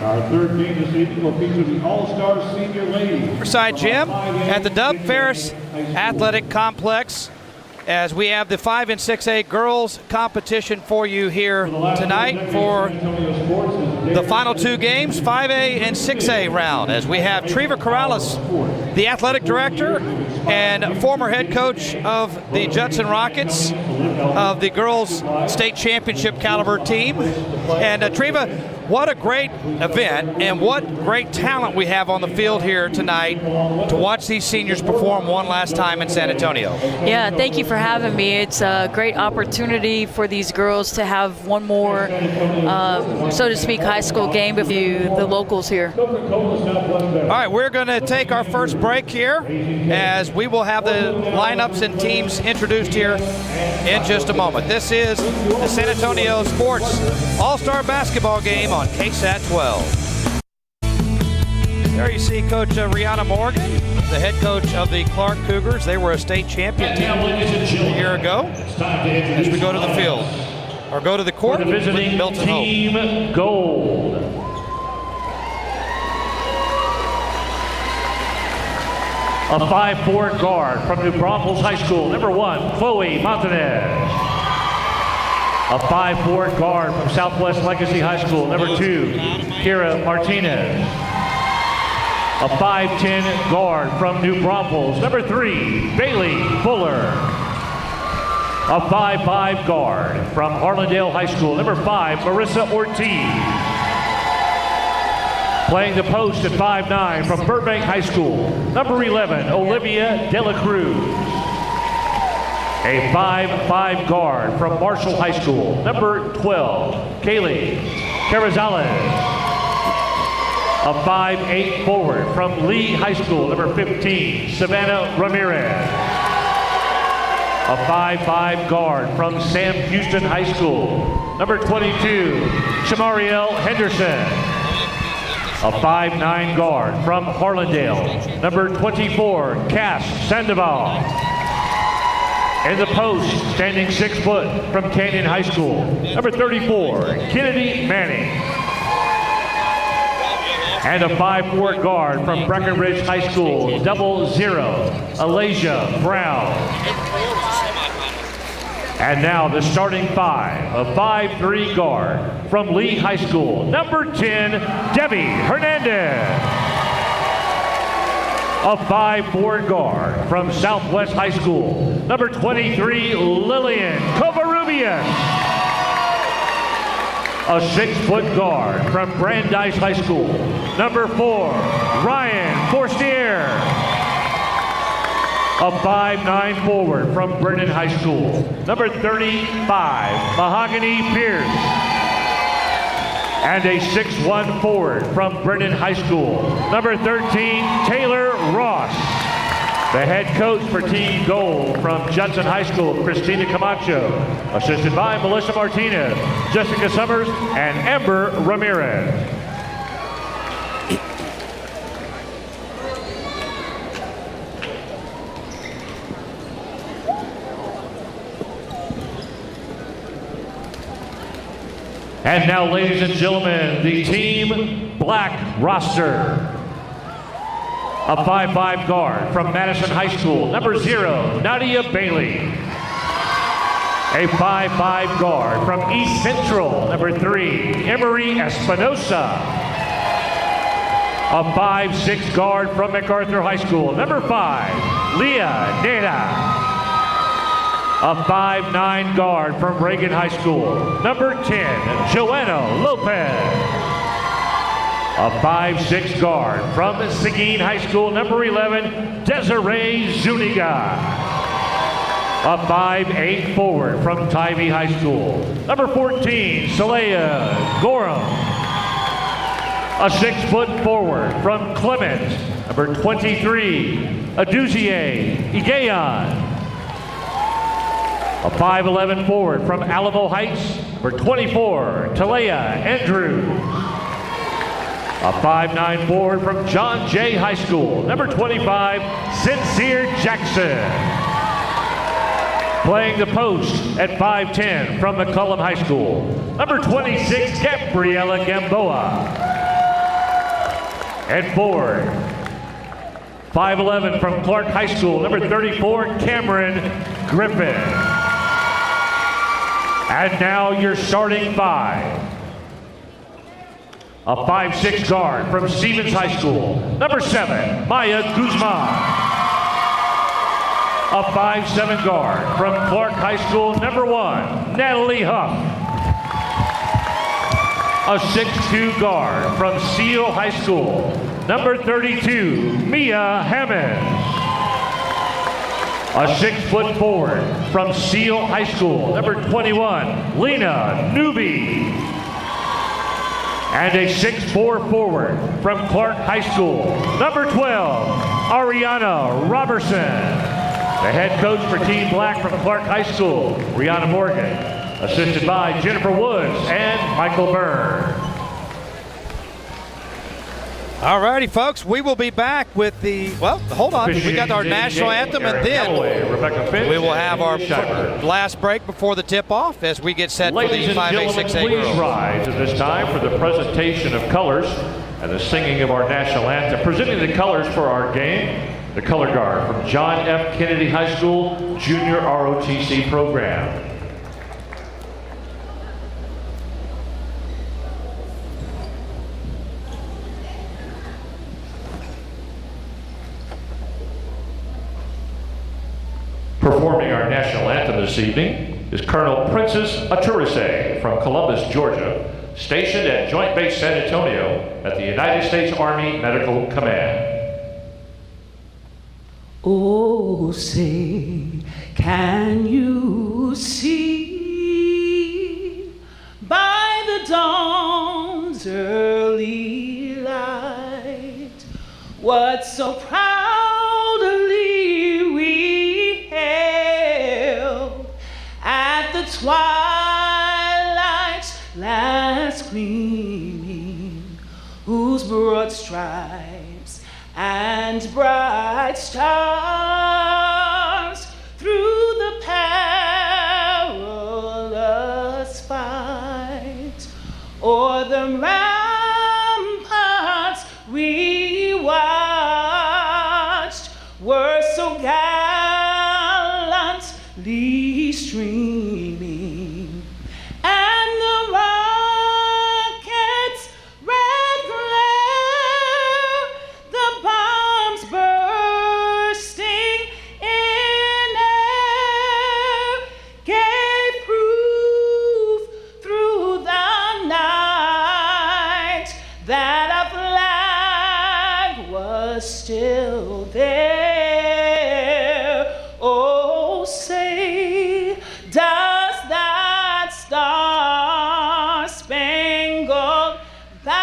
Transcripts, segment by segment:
Our third game this evening will feature the All-Star Senior Ladies. Riverside Gym at the Dub Ferris Athletic Complex, as we have the 5 and 6A girls competition for you here tonight for the final two games, 5A and 6A round, as we have Treva Corrales, the athletic director and former head coach of the Judson Rockets of the girls state championship caliber team. And Treva, what a great event and what great talent we have on the field here tonight to watch these seniors perform one last time in San Antonio. Yeah, thank you for having me. It's a great opportunity for these girls to have one more, so to speak, high school game with the locals here. All right, we're going to take our first break here, as we will have the lineups and teams introduced here in just a moment. This is the San Antonio Sports All-Star Basketball Game on KSAT 12. There you see Coach Rihanna Morgan, the head coach of the Clark Cougars. They were a state champion team a year ago. As we go to the field, or go to the court with Milton Hope. Team Gold. A 5'4" guard from New Braunfels High School, number 1, Chloe Montanez. A 5'4" guard from Southwest Legacy High School, number 2, Kira Martinez. A 5'10" guard from New Braunfels, number 3, Bailey Fuller. A 5'5" guard from Harlandale High School, number 5, Marissa Ortiz. Playing the post at 5'9" from Burbank High School, number 11, Olivia De La Cruz. A 5'5" guard from Marshall High School, number 12, Kaylee Carrizales. A 5'8" forward from Lee High School, number 15, Savannah Ramirez. A 5'5" guard from Sam Houston High School, number 22, Shamariel Henderson. A 5'9" guard from Harlandale, number 24, Cass Sandoval. In the post, standing 6 foot from Canyon High School, number 34, Kennedy Manning. And a 5'4" guard from Breckenridge High School, 00, Alasia Brown. And now the starting 5, a 5'3" guard from Lee High School, number 10, Debbie Hernandez. A 5'4" guard from Southwest High School, number 23, Lillian Covarrubias. A 6-foot guard from Brandeis High School, number 4, Ryan Forstier. A 5'9" forward from Brennan High School, number 35, Mahogany Pierce. And a 6'1" forward from Brennan High School, number 13, Taylor Ross. The head coach for Team Gold from Judson High School, Christina Camacho. Assisted by Melissa Martinez, Jessica Summers, and Amber Ramirez. And now, ladies and gentlemen, the Team Black roster. A 5'5" guard from Madison High School, number 0, Nadia Bailey. A 5'5" guard from East Central, number 3, Emery Espinosa. A 5'6" guard from MacArthur High School, number 5, Leah Neda. A 5'9" guard from Reagan High School, number 10, Joanna Lopez. A 5'6" guard from Seguin High School, number 11, Desiree Zuniga. A 5'8" forward from Tybee High School, number 14, Saleha Gorham. A 6-foot forward from Clement, number 23, Aduzie Igayan. A 5'11" forward from Alamo Heights, number 24, Talea Andrews. A 5'9" forward from John Jay High School, number 25, Sincere Jackson. Playing the post at 5'10" from McCullum High School, number 26, Gabriela Gamboa. And forward, 5'11" from Clark High School, number 34, Cameron Griffin. And now your starting five. A 5'6" guard from Stevens High School, number 7, Maya Guzman. A 5'7" guard from Clark High School, number 1, Natalie Huff. A 6'2" guard from Seal High School, number 32, Mia Hammonds. A 6-foot forward from Seal High School, number 21, Lena Newby. And a 6'4" forward from Clark High School, number 12, Ariana Robertson. The head coach for Team Black from Clark High School, Rihanna Morgan, assisted by Jennifer Woods and Michael Byrne. All righty, folks, we will be back with the, well, hold on. We got our national anthem, and then we will have our last break before the tip-off as we get set for the 5A, 6A girls. Please rise at this time for the presentation of colors and the singing of our national anthem. Presenting the colors for our game, the color guard from John F. Kennedy High School Junior ROTC program. Performing our national anthem this evening is Colonel Princess Aturise from Columbus, Georgia, stationed at Joint Base San Antonio at the United States Army Medical Command. Oh, say, can you see by the dawn's early light what so proudly we hailed at the twilight's last gleaming, whose broad stripes and bright stars through the perilous fight o'er the ramparts we watched were so gallantly streaming, and the rockets' red glare, the bombs bursting in air, gave proof through the night that a flag was still there. Oh, say, does that star-spangled banner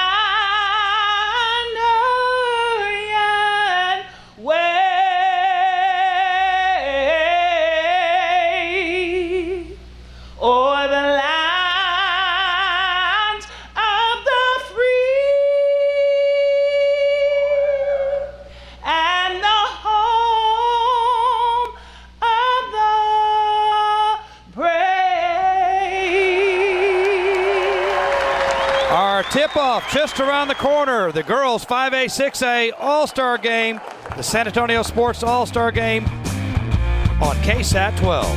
yet wave o'er the land of the free and the home of the brave? Our tip-off just around the corner, the girls 5A, 6A All-Star Game, the San Antonio Sports All-Star Game on KSAT 12.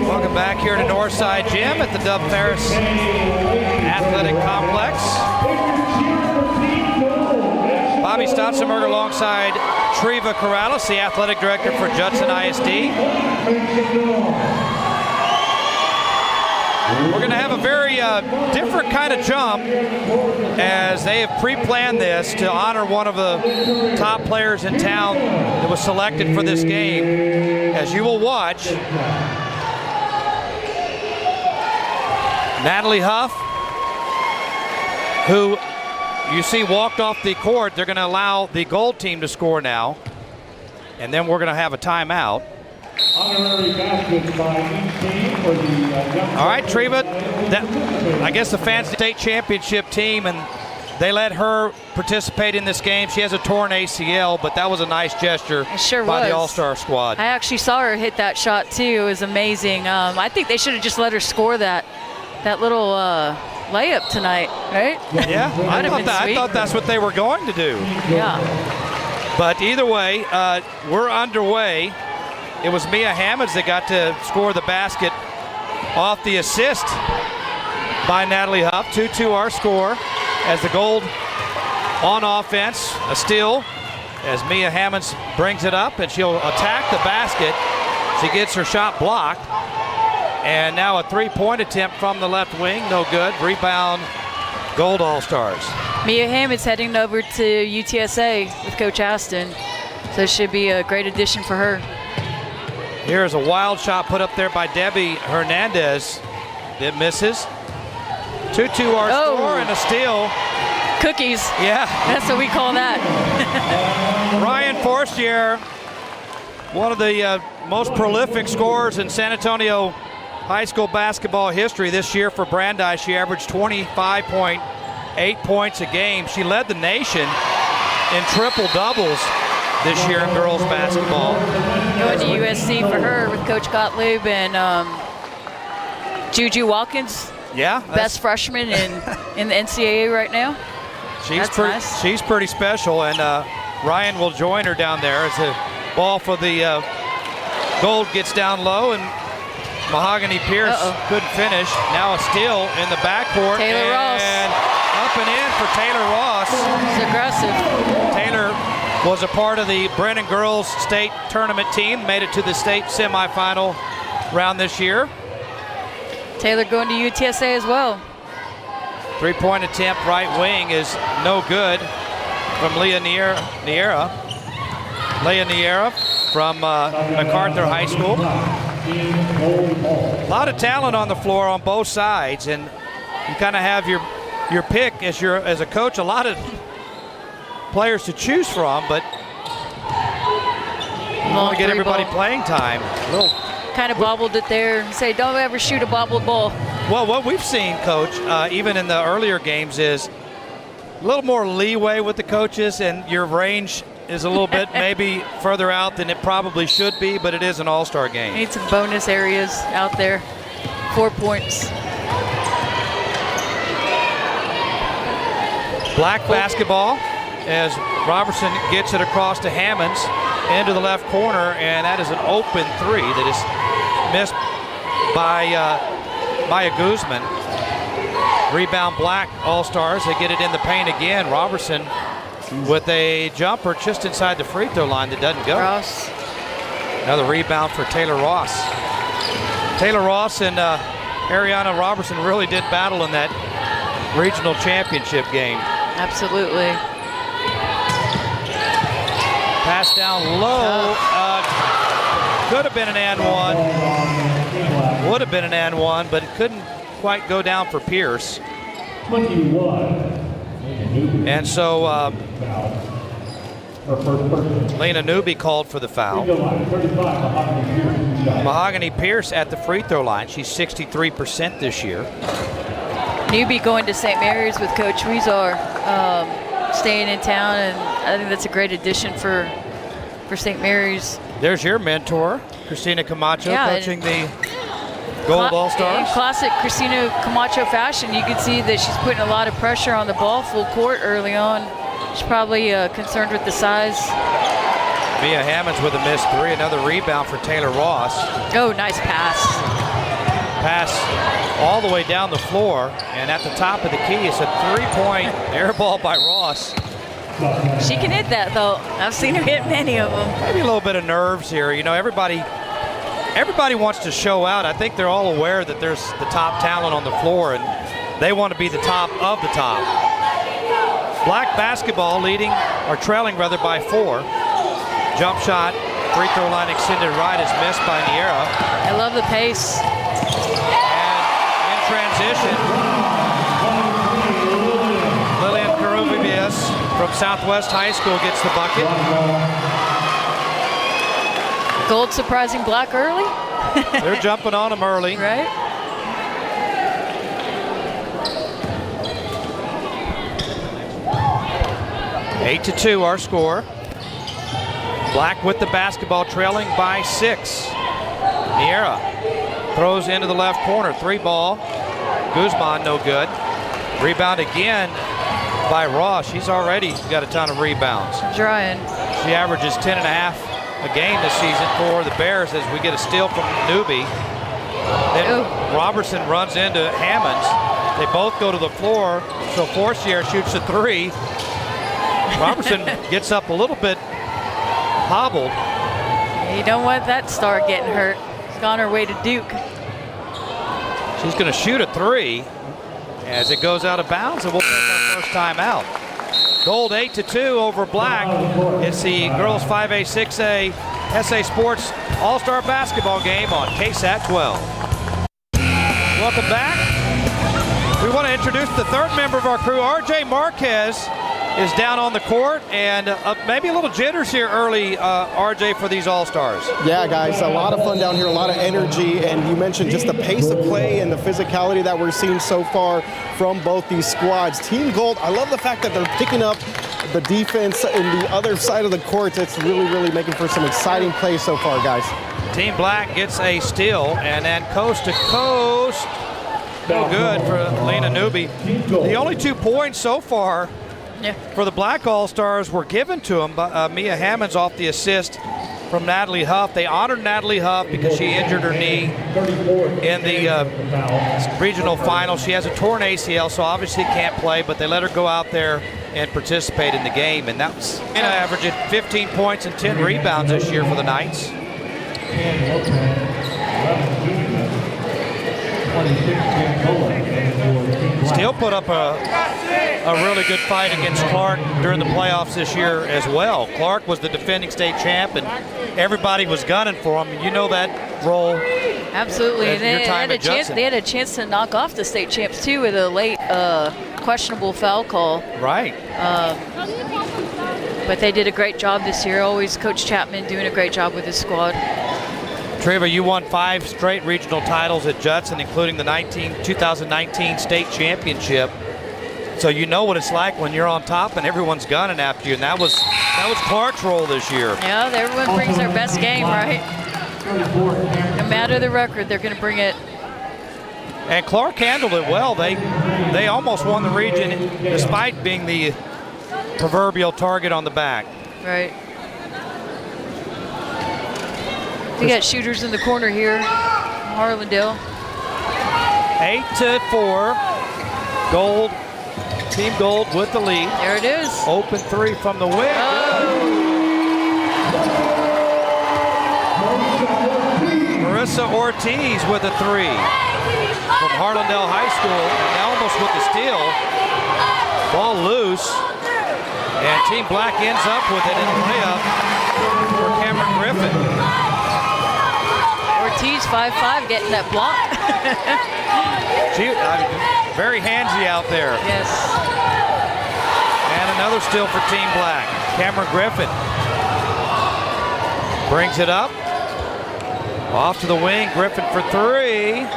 Welcome back here to Northside Gym at the Dub Ferris Athletic Complex. Bobby Stotzenberger alongside Treva Corrales, the athletic director for Judson ISD. We're going to have a very different kind of jump as they have pre-planned this to honor one of the top players in town that was selected for this game. As you will watch, Natalie Huff, who you see walked off the court. They're going to allow the gold team to score now, and then we're going to have a timeout. Honorary baskets by each team for the All right, Treva, I guess the Fancy State Championship team, and they let her participate in this game. She has a torn ACL, but that was a nice gesture It sure by was. the All-Star squad. I actually saw her hit that shot too. It was amazing. I think they should have just let her score that. that little layup tonight, right? Yeah, I Would've been sweet. thought that's what they were going to do. Yeah. But either way, we're underway. It was Mia Hammonds that got to score the basket off the assist by Natalie Huff. 2-2 our score as the Gold on offense. A steal as Mia Hammonds brings it up, and she'll attack the basket. She gets her shot blocked. And now a three-point attempt from the left wing. No good. Rebound, Gold All-Stars. Mia Hammonds heading over to UTSA with Coach Aston. So it should be a great addition for her. Here's a wild shot put up there by Debbie Hernandez. It misses. 2-2 our score and a steal. Cookies. Yeah. That's what we call that. Ryan Forstier, one of the most prolific scorers in San Antonio high school basketball history this year for Brandeis. She averaged 25.8 points a game. She led the nation in triple doubles this year in girls basketball. Going to USC for her with Coach Gottlieb and Juju Watkins, Yeah. best freshman in the NCAA right now. That's nice. She's pretty special, and Ryan will join her down there as the ball for the Gold gets down low, and Mahogany Pierce couldn't finish. Now a steal in the backcourt. Taylor Ross. And up and in for Taylor Ross. It's aggressive. Taylor was a part of the Brennan girls state tournament team, made it to the state semifinal round this year. Taylor going to UTSA as well. Three-point attempt right wing is no good from Leah Niera. Leah Niera from MacArthur High School. A lot of talent on the floor on both sides, and you kind of have your pick as a coach. A lot of players to choose from, but you want to get everybody playing time. Kind of bobbled it there. Say, don't ever shoot a bobbled ball. Well, what we've seen, Coach, even in the earlier games, is a little more leeway with the coaches, and your range is a little bit maybe further out than it probably should be, but it is an all-star game. Need some bonus areas out there. 4 points. Black basketball as Robertson gets it across to Hammonds into the left corner, and that is an open three that is missed by Maya Guzman. Rebound Black All-Stars. They get it in the paint again. Robertson with a jumper just inside the free throw line that doesn't go. Ross. Another rebound for Taylor Ross. Taylor Ross and Ariana Robertson really did battle in that regional championship game. Absolutely. Pass down low. Could have been an and one. Would have been an and one, but it couldn't quite go down for Pierce. 21. And so Lena Newby called for the foul. Mahogany Pierce at the free throw line. She's 63% this year. Newby going to St. Mary's with Coach Weezar, staying in town, and I think that's a great addition for St. Mary's. There's your mentor, Christina Camacho, coaching the Gold All-Stars. In classic Christina Camacho fashion, you can see that she's putting a lot of pressure on the ball full court early on. She's probably concerned with the size. Mia Hammonds with a missed three. Another rebound for Taylor Ross. Oh, nice pass. Pass all the way down the floor, and at the top of the key, it's a three-point air ball by Ross. She can hit that, though. I've seen her hit many of them. Maybe a little bit of nerves here. You know, everybody wants to show out. I think they're all aware that there's the top talent on the floor, and they want to be the top of the top. Black basketball trailing by 4. Jump shot, free throw line extended right is missed by Niera. I love the pace. And in transition, Lillian Carubias from Southwest High School gets the bucket. Gold surprising Black early. They're jumping on them early. Right? Eight to 2 our score. Black with the basketball, trailing by 6. Niera throws into the left corner. 3 ball. Guzman, no good. Rebound again by Ross. She's already got a ton of rebounds. Trying. She averages 10 and a half a game this season for the Bears as we get a steal from Newby. Then Robertson runs into Hammonds. They both go to the floor, so Forcier shoots a three. Robertson gets up a little bit hobbled. You don't want that star getting hurt. She's on her way to Duke. She's going to shoot a three as it goes out of bounds, and we'll take our first time out. Gold 8-2 over Black. It's the girls 5A, 6A SA Sports All-Star Basketball game on KSAT 12. Welcome back. We want to introduce the third member of our crew. RJ Marquez is down on the court, and maybe a little jitters here early, RJ, for these All-Stars. Yeah, guys, a lot of fun down here, a lot of energy, and you mentioned just the pace of play and the physicality that we're seeing so far from both these squads. Team Gold, I love the fact that they're picking up the defense in the other side of the court. It's really, really making for some exciting plays so far, guys. Team Black gets a steal, and then coast to coast. No good for Lena Newby. The only 2 points so far for the Black All-Stars were given to them by Mia Hammonds off the assist from Natalie Huff. They honored Natalie Huff because she injured her knee in the regional final. She has a torn ACL, so obviously can't play, but they let her go out there and participate in the game. And that was averaging 15 points and 10 rebounds this year for the Knights. Still put up a really good fight against Clark during the playoffs this year as well. Clark was the defending state champ, and everybody was gunning for him. You know that role. Absolutely. And Your time at they had a chance to knock off the state champs, too, with a late questionable foul call. Right. But they did a great job this year. Always Coach Chapman doing a great job with his squad. Treva, you won 5 straight regional titles at Judson, including the 2019 state championship. So you know what it's like when you're on top and everyone's gunning after you, and that was Clark's role this year. Yeah, everyone brings their best game, right? No matter the record, they're going to bring it. And Clark handled it well. They almost won the region despite being the proverbial target on the back. Right. We got shooters in the corner here, Harlandale. 8-4, Gold, Team Gold with the lead. There it is. Open three from the wing. Marissa Ortiz with a three from Harlandale High School, and almost with the steal. Ball loose, and Team Black ends up with it in the layup for Cameron Griffin. Ortiz 5'5", getting that block. Very handsy out there. Yes. And another steal for Team Black. Cameron Griffin brings it up. Off to the wing, Griffin for three.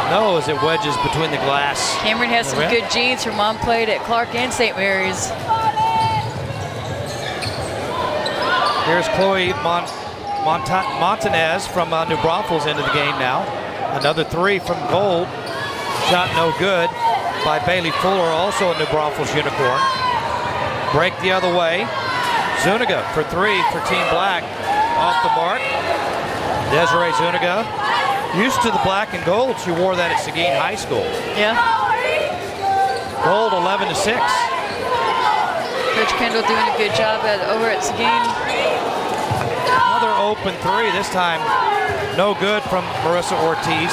No, as it wedges between the glass. Cameron has some good genes. Her mom played at Clark and St. Mary's. Here's Chloe Montanez from New Braunfels into the game now. Another three from Gold. Shot no good by Bailey Fuller, also a New Braunfels unicorn. Break the other way. Zuniga for three for Team Black. Off the mark. Desiree Zuniga. Used to the black and gold. She wore that at Seguin High School. Yeah. Gold 11-6. Coach Kendall doing a good job over at Seguin. Another open three, this time no good from Marissa Ortiz.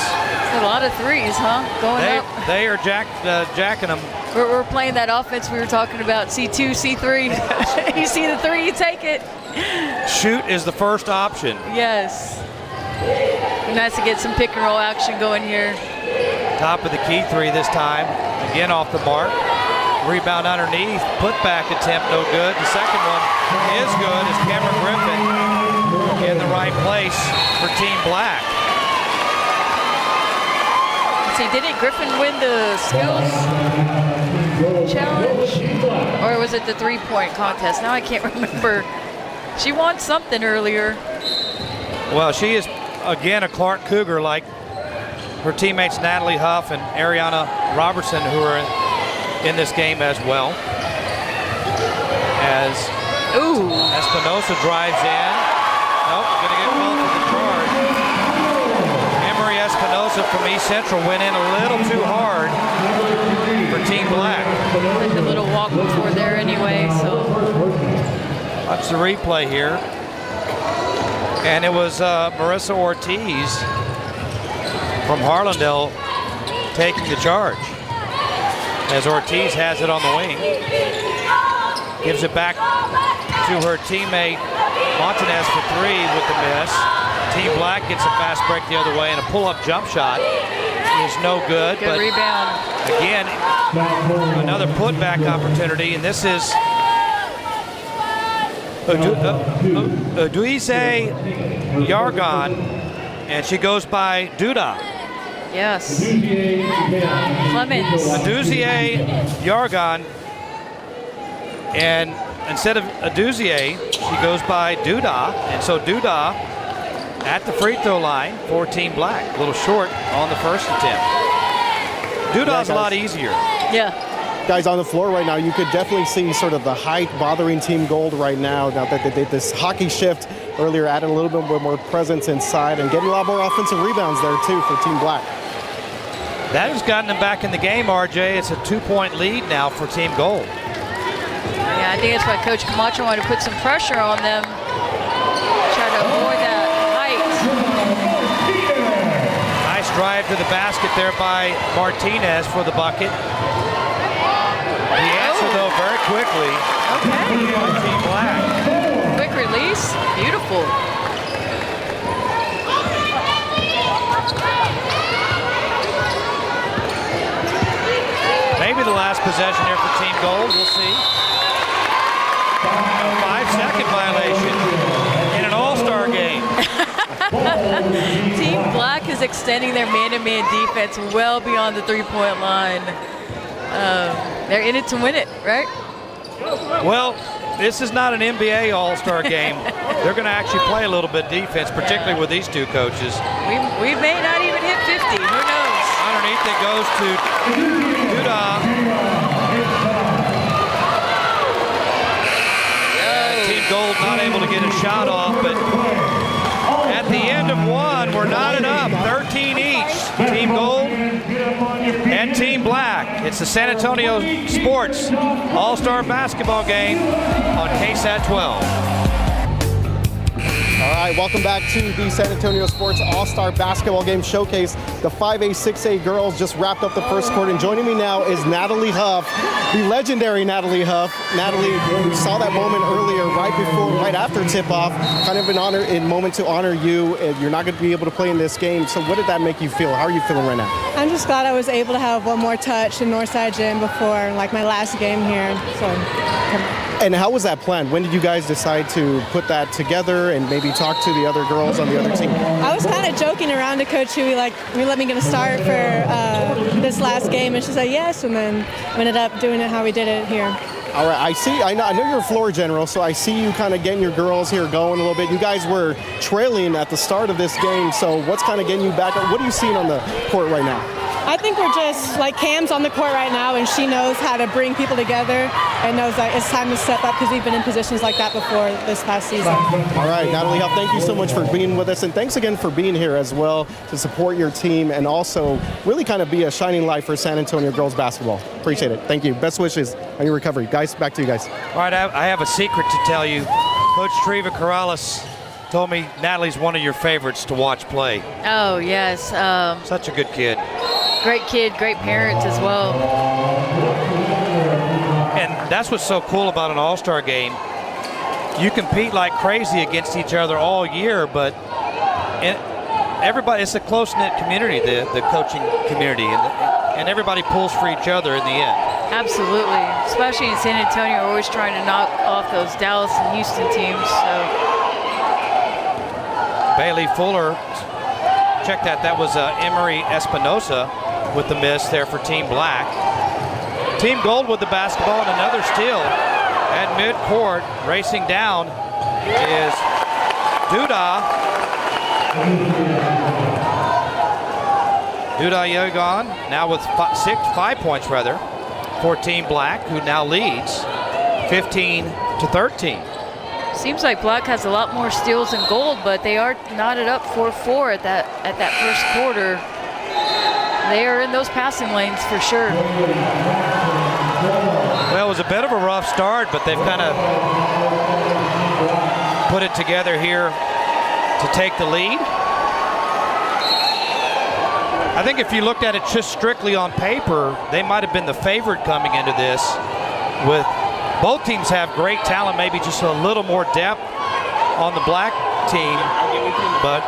A lot of threes, huh? Going up. They are jacking them. We're playing that offense we were talking about, C2, C3. You see the three, you take it. Shoot is the first option. Yes. Nice to get some pick and roll action going here. Top of the key three this time. Again off the mark. Rebound underneath. Put back attempt no good. The second one is good as Cameron Griffin in the right place for Team Black. See, didn't Griffin win the skills challenge? Or was it the three-point contest? Now I can't remember. She won something earlier. Well, she is, again, a Clark Cougar like her teammates Natalie Huff and Ariana Robertson, who are in this game as well. As Espinosa drives in. Nope, gonna get called for the charge. Emery Espinosa from East Central went in a little too hard for Team Black. A little walk before there anyway, so. Watch the replay here. And it was Marissa Ortiz from Harlandale taking the charge. As Ortiz has it on the wing. Gives it back to her teammate Montanez for 3 with the miss. Team Black gets a fast break the other way, and a pull-up jump shot is no good. Good rebound. Again, another putback opportunity, and this is Duise Yargon, and she goes by Duda. Yes. Clemens. Aduzie Yargon, and instead of Aduzie, she goes by Duda, and so Duda at the free throw line for Team Black. A little short on the first attempt. Duda's a lot easier. Yeah. Guys on the floor right now, you could definitely see sort of the height bothering Team Gold right now. Now that they did this hockey shift earlier, added a little bit more presence inside and getting a lot more offensive rebounds there too for Team Black. That has gotten them back in the game, RJ. It's a 2-point lead now for Team Gold. Yeah, I think that's why Coach Camacho wanted to put some pressure on them. Try to avoid that height. Nice drive to the basket there by Martinez for the bucket. The answer, though, very quickly. Okay. By Team Black. Quick release. Beautiful. Maybe the last possession here for Team Gold. We'll see. A 5-second violation in an all-star game. Team Black is extending their man-to-man defense well beyond the three-point line. They're in it to win it, right? Well, this is not an NBA all-star game. They're going to actually play a little bit defense, particularly with these two coaches. We may not even hit 50. Who knows? Underneath it goes to Duda. Team Gold not able to get a shot off, but at the end of one, we're knotted up, 13 each. Team Gold and Team Black. It's the San Antonio Sports All-Star Basketball Game on KSAT 12. All right, welcome back to the San Antonio Sports All-Star Basketball Game Showcase. The 5A, 6A girls just wrapped up the first quarter, and joining me now is Natalie Huff, the legendary Natalie Huff. Natalie, we saw that moment earlier, right after tip-off, kind of an moment to honor you. You're not going to be able to play in this game, so what did that make you feel? How are you feeling right now? I'm just glad I was able to have one more touch in Northside Gym before, like, my last game here. And how was that planned? When did you guys decide to put that together and maybe talk to the other girls on the other team? I was kind of joking around to Coach Huey, like, we let me get a start for this last game, and she said yes, and then we ended up doing it how we did it here. All right, I know you're a floor general, so I see you kind of getting your girls here going a little bit. You guys were trailing at the start of this game, so what's kind of getting you back up? What are you seeing on the court right now? I think we're just, like, Cam's on the court right now, and she knows how to bring people together and knows that it's time to step up because we've been in positions like that before this past season. All right, Natalie Huff, thank you so much for being with us, and thanks again for being here as well to support your team and also really kind of be a shining light for San Antonio girls basketball. Appreciate it. Thank you. Best wishes on your recovery. Guys, back to you guys. All right, I have a secret to tell you. Coach Treva Corrales told me Natalie's one of your favorites to watch play. Oh, yes. Such a good kid. Great kid, great parents as well. And that's what's so cool about an all-star game. You compete like crazy against each other all year, but everybody, it's a close-knit community, the coaching community, and everybody pulls for each other in the end. Absolutely. Especially in San Antonio, we're always trying to knock off those Dallas and Houston teams. So. Bailey Fuller, check that. That was Emery Espinosa with the miss there for Team Black. Team Gold with the basketball and another steal at midcourt. Racing down is Duda. Duda Yegon now with 5 points rather, for Team Black, who now leads 15-13. Seems like Black has a lot more steals and gold, but they are knotted up 4-4 at that first quarter. They are in those passing lanes for sure. Well, it was a bit of a rough start, but they've kind of put it together here to take the lead. I think if you looked at it just strictly on paper, they might have been the favorite coming into this. With both teams have great talent, maybe just a little more depth on the Black team, but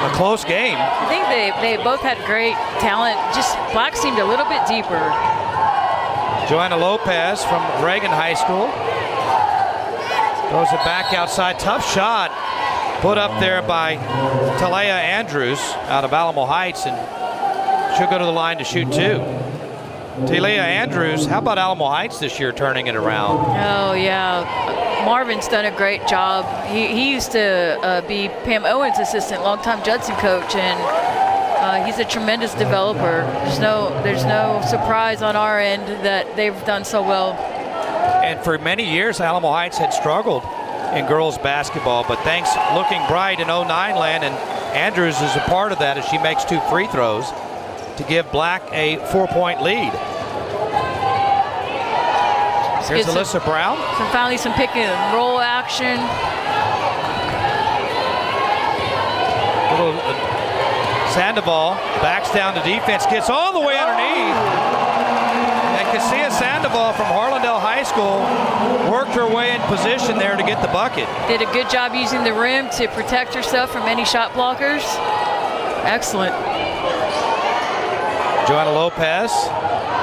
a close game. I think they both had great talent. Just Black seemed a little bit deeper. Joanna Lopez from Reagan High School throws it back outside. Tough shot put up there by Talea Andrews out of Alamo Heights, and she'll go to the line to shoot two. Talea Andrews, how about Alamo Heights this year turning it around? Oh, yeah. Marvin's done a great job. He used to be Pam Owens' assistant, longtime Judson coach, and he's a tremendous developer. There's no surprise on our end that they've done so well. And for many years, Alamo Heights had struggled in girls basketball, but things looking bright in 09 land, and Andrews is a part of that as she makes 2 free throws to give Black a 4-point lead. Here's Alyssa Brown. Finally some pick and roll action. Little Sandoval backs down to defense, gets all the way underneath. And Cassia Sandoval from Harlandale High School worked her way in position there to get the bucket. Did a good job using the rim to protect herself from any shot blockers. Excellent. Joanna Lopez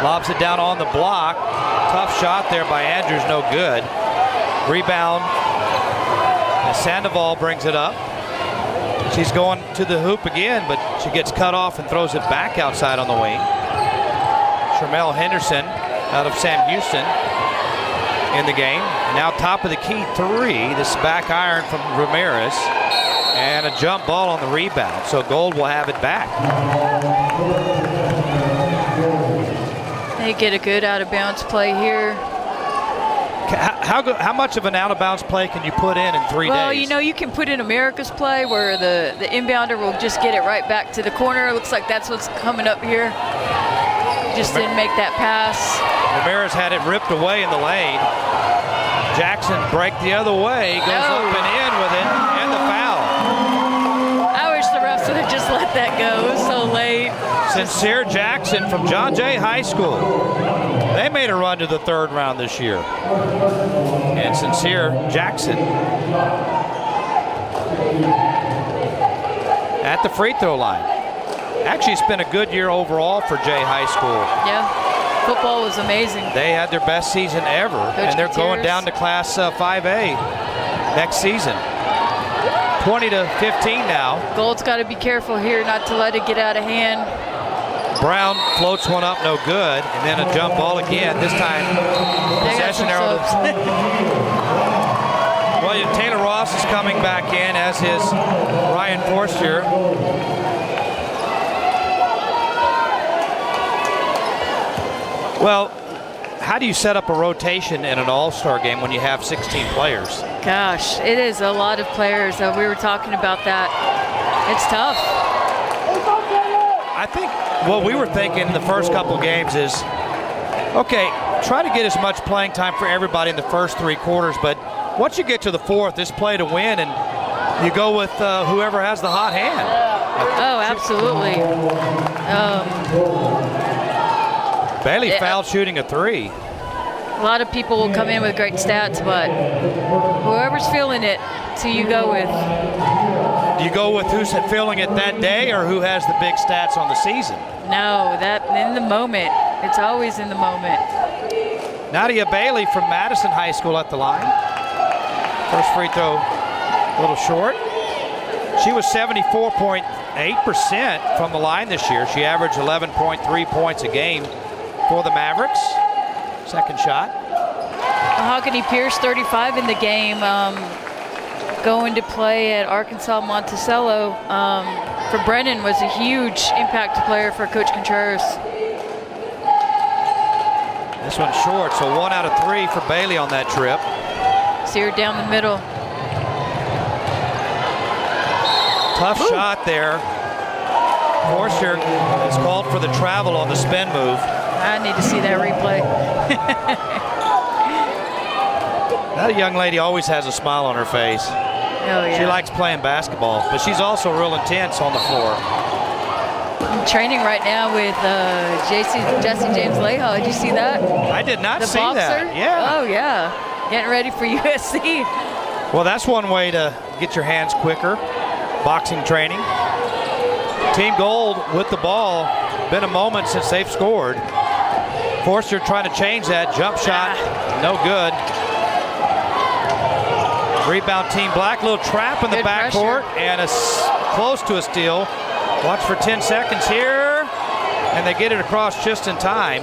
lobs it down on the block. Tough shot there by Andrews, no good. Rebound, and Sandoval brings it up. She's going to the hoop again, but she gets cut off and throws it back outside on the wing. Shermel Henderson out of Sam Houston in the game. Now top of the key 3. This back iron from Ramirez. And a jump ball on the rebound. So Gold will have it back. They get a good out of bounds play here. How much of an out of bounds play can you put in 3 days? Well, you know, you can put in America's play where the inbounder will just get it right back to the corner. It looks like that's what's coming up here. Just didn't make that pass. Ramirez had it ripped away in the lane. Jackson break the other way, goes up and in with it, and the foul. I wish the refs would have just let that go. It was so late. Sincere Jackson from John Jay High School. They made a run to the 3rd round this year. And Sincere Jackson at the free throw line. Actually, it's been a good year overall for Jay High School. Yeah, football was amazing. They had their best season ever, and they're going down to Class 5A next season. 20-15 now. Gold's got to be careful here not to let it get out of hand. Brown floats one up, no good, and then a jump ball again. This time, possession arrow. Well, Taylor Ross is coming back in, as is Ryan Forster. Well, how do you set up a rotation in an all-star game when you have 16 players? Gosh, it is a lot of players. We were talking about that. It's tough. I think what we were thinking the first couple games is, okay, try to get as much playing time for everybody in the first 3 quarters, but once you get to the 4th, it's play to win, and you go with whoever has the hot hand. Oh, absolutely. Bailey fouled shooting a 3. A lot of people will come in with great stats, but whoever's feeling it, that's who you go with. Do you go with who's feeling it that day or who has the big stats on the season? No, that in the moment. It's always in the moment. Nadia Bailey from Madison High School at the line. First free throw a little short. She was 74.8% from the line this year. She averaged 11.3 points a game for the Mavericks. Second shot. Mahogany Pierce, 35 in the game, going to play at Arkansas Monticello. for Brennan was a huge impact player for Coach Contreras. This one's short, so 1 out of 3 for Bailey on that trip. See her down the middle. Tough shot there. Forster is called for the travel on the spin move. I need to see that replay. That young lady always has a smile on her face. Oh, yeah. She likes playing basketball, but she's also real intense on the floor. I'm training right now with Jesse James Leha. Did you see that? I did not The see boxer? that. Yeah. Oh, yeah. Getting ready for USC. Well, that's one way to get your hands quicker. Boxing training. Team Gold with the ball. Been a moment since they've scored. Forster trying to change that. Jump shot, no good. Rebound Team Black. Little trap in the Good backcourt pressure. and close to a steal. Watch for 10 seconds here. And they get it across just in time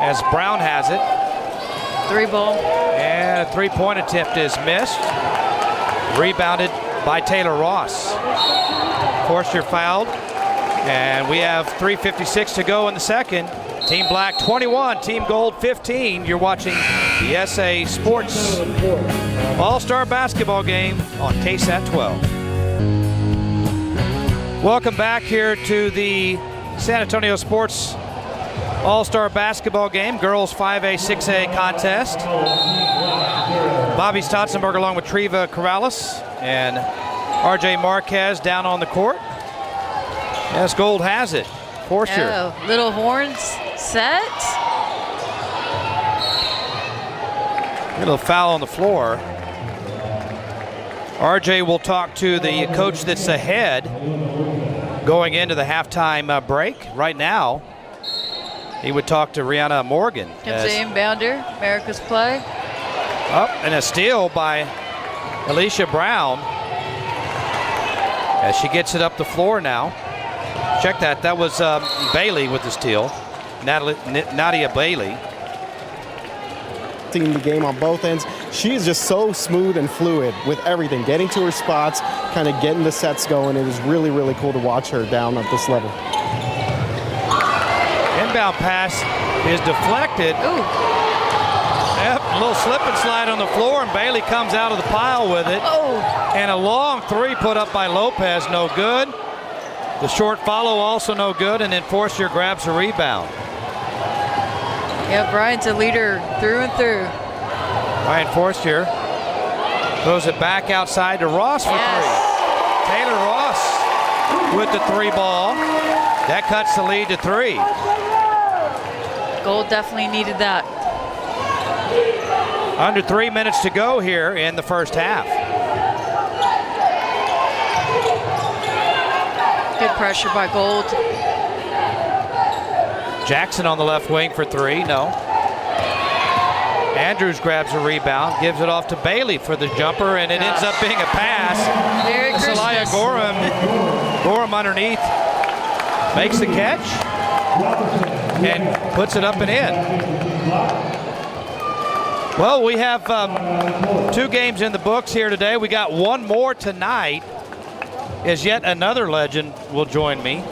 as Brown has it. 3-ball. And a three-point attempt is missed. Rebounded by Taylor Ross. Forster fouled. And we have 3:56 to go in the second. Team Black 21, Team Gold 15. You're watching the SA Sports All-Star Basketball game on KSAT 12. Welcome back here to the San Antonio Sports All-Star Basketball game, girls 5A, 6A contest. Bobby Stotzenberg along with Treva Corrales and RJ Marquez down on the court. Yes, Gold has it. Forster. Oh, little horns set. A little foul on the floor. RJ will talk to the coach that's ahead going into the halftime break. Right now, he would talk to Rihanna Morgan. Comes the inbounder. America's play. Up and a steal by Alicia Brown as she gets it up the floor now. Check that. That was Bailey with the steal. Nadia Bailey. Seeing the game on both ends. She is just so smooth and fluid with everything, getting to her spots, kind of getting the sets going. It is really, really cool to watch her down at this level. Inbound pass is deflected. Ooh. Yep, a little slip and slide on the floor, and Bailey comes out of the pile with it. Oh. And a long three put up by Lopez, no good. The short follow also no good, and then Forster grabs a rebound. Yeah, Brian's a leader through and through. Ryan Forster throws it back outside to Ross for three. Taylor Ross with the 3-ball. That cuts the lead to 3. Gold definitely needed that. Under 3 minutes to go here in the first half. Good pressure by Gold. Jackson on the left wing for 3, no. Andrews grabs a rebound, gives it off to Bailey for the jumper, and it ends up being a pass. Merry Celaya Christmas. Gorham underneath, makes the catch, and puts it up and in. Well, we have 2 games in the books here today. We got one more tonight, as yet another legend will join me.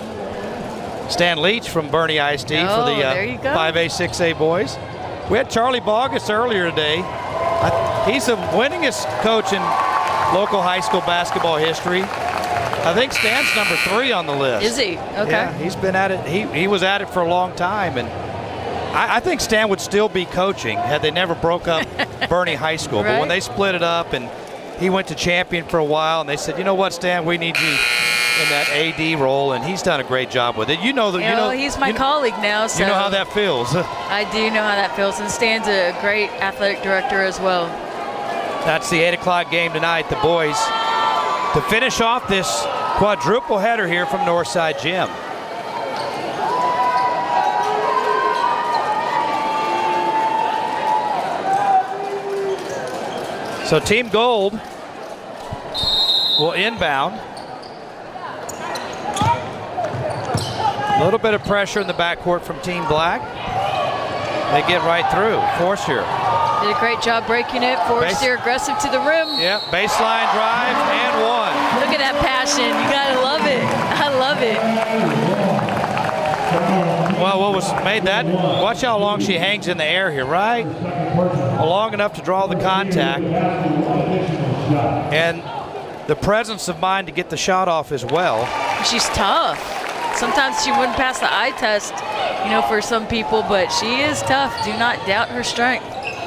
Stan Leach from Bernie ISD for the there you go. 5A, 6A boys. We had Charlie Bogus earlier today. He's the winningest coach in local high school basketball history. I think Stan's number 3 on the list. Is he? Okay. Yeah, he's been at it. He was at it for a long time, and I think Stan would still be coaching had they never broke up Bernie High School. But when Right. they split it up, and he went to champion for a while, and they said, you know what, Stan, we need you in that AD role, and he's done a great job with it. You know, He's my colleague now, so you know how that feels. I do know how that feels, and Stan's a great athletic director as well. That's the 8 o'clock game tonight. The boys to finish off this quadruple header here from Northside Gym. So Team Gold will inbound. A little bit of pressure in the backcourt from Team Black. They get right through. Forster. Did a great job breaking it. Forster aggressive to the rim. Yep, baseline drive and one. Look at that passion. You gotta love it. I love it. Well, what was made that? Watch how long she hangs in the air here, right? Long enough to draw the contact. And the presence of mind to get the shot off as well. She's tough. Sometimes she wouldn't pass the eye test, you know, for some people, but she is tough. Do not doubt her strength.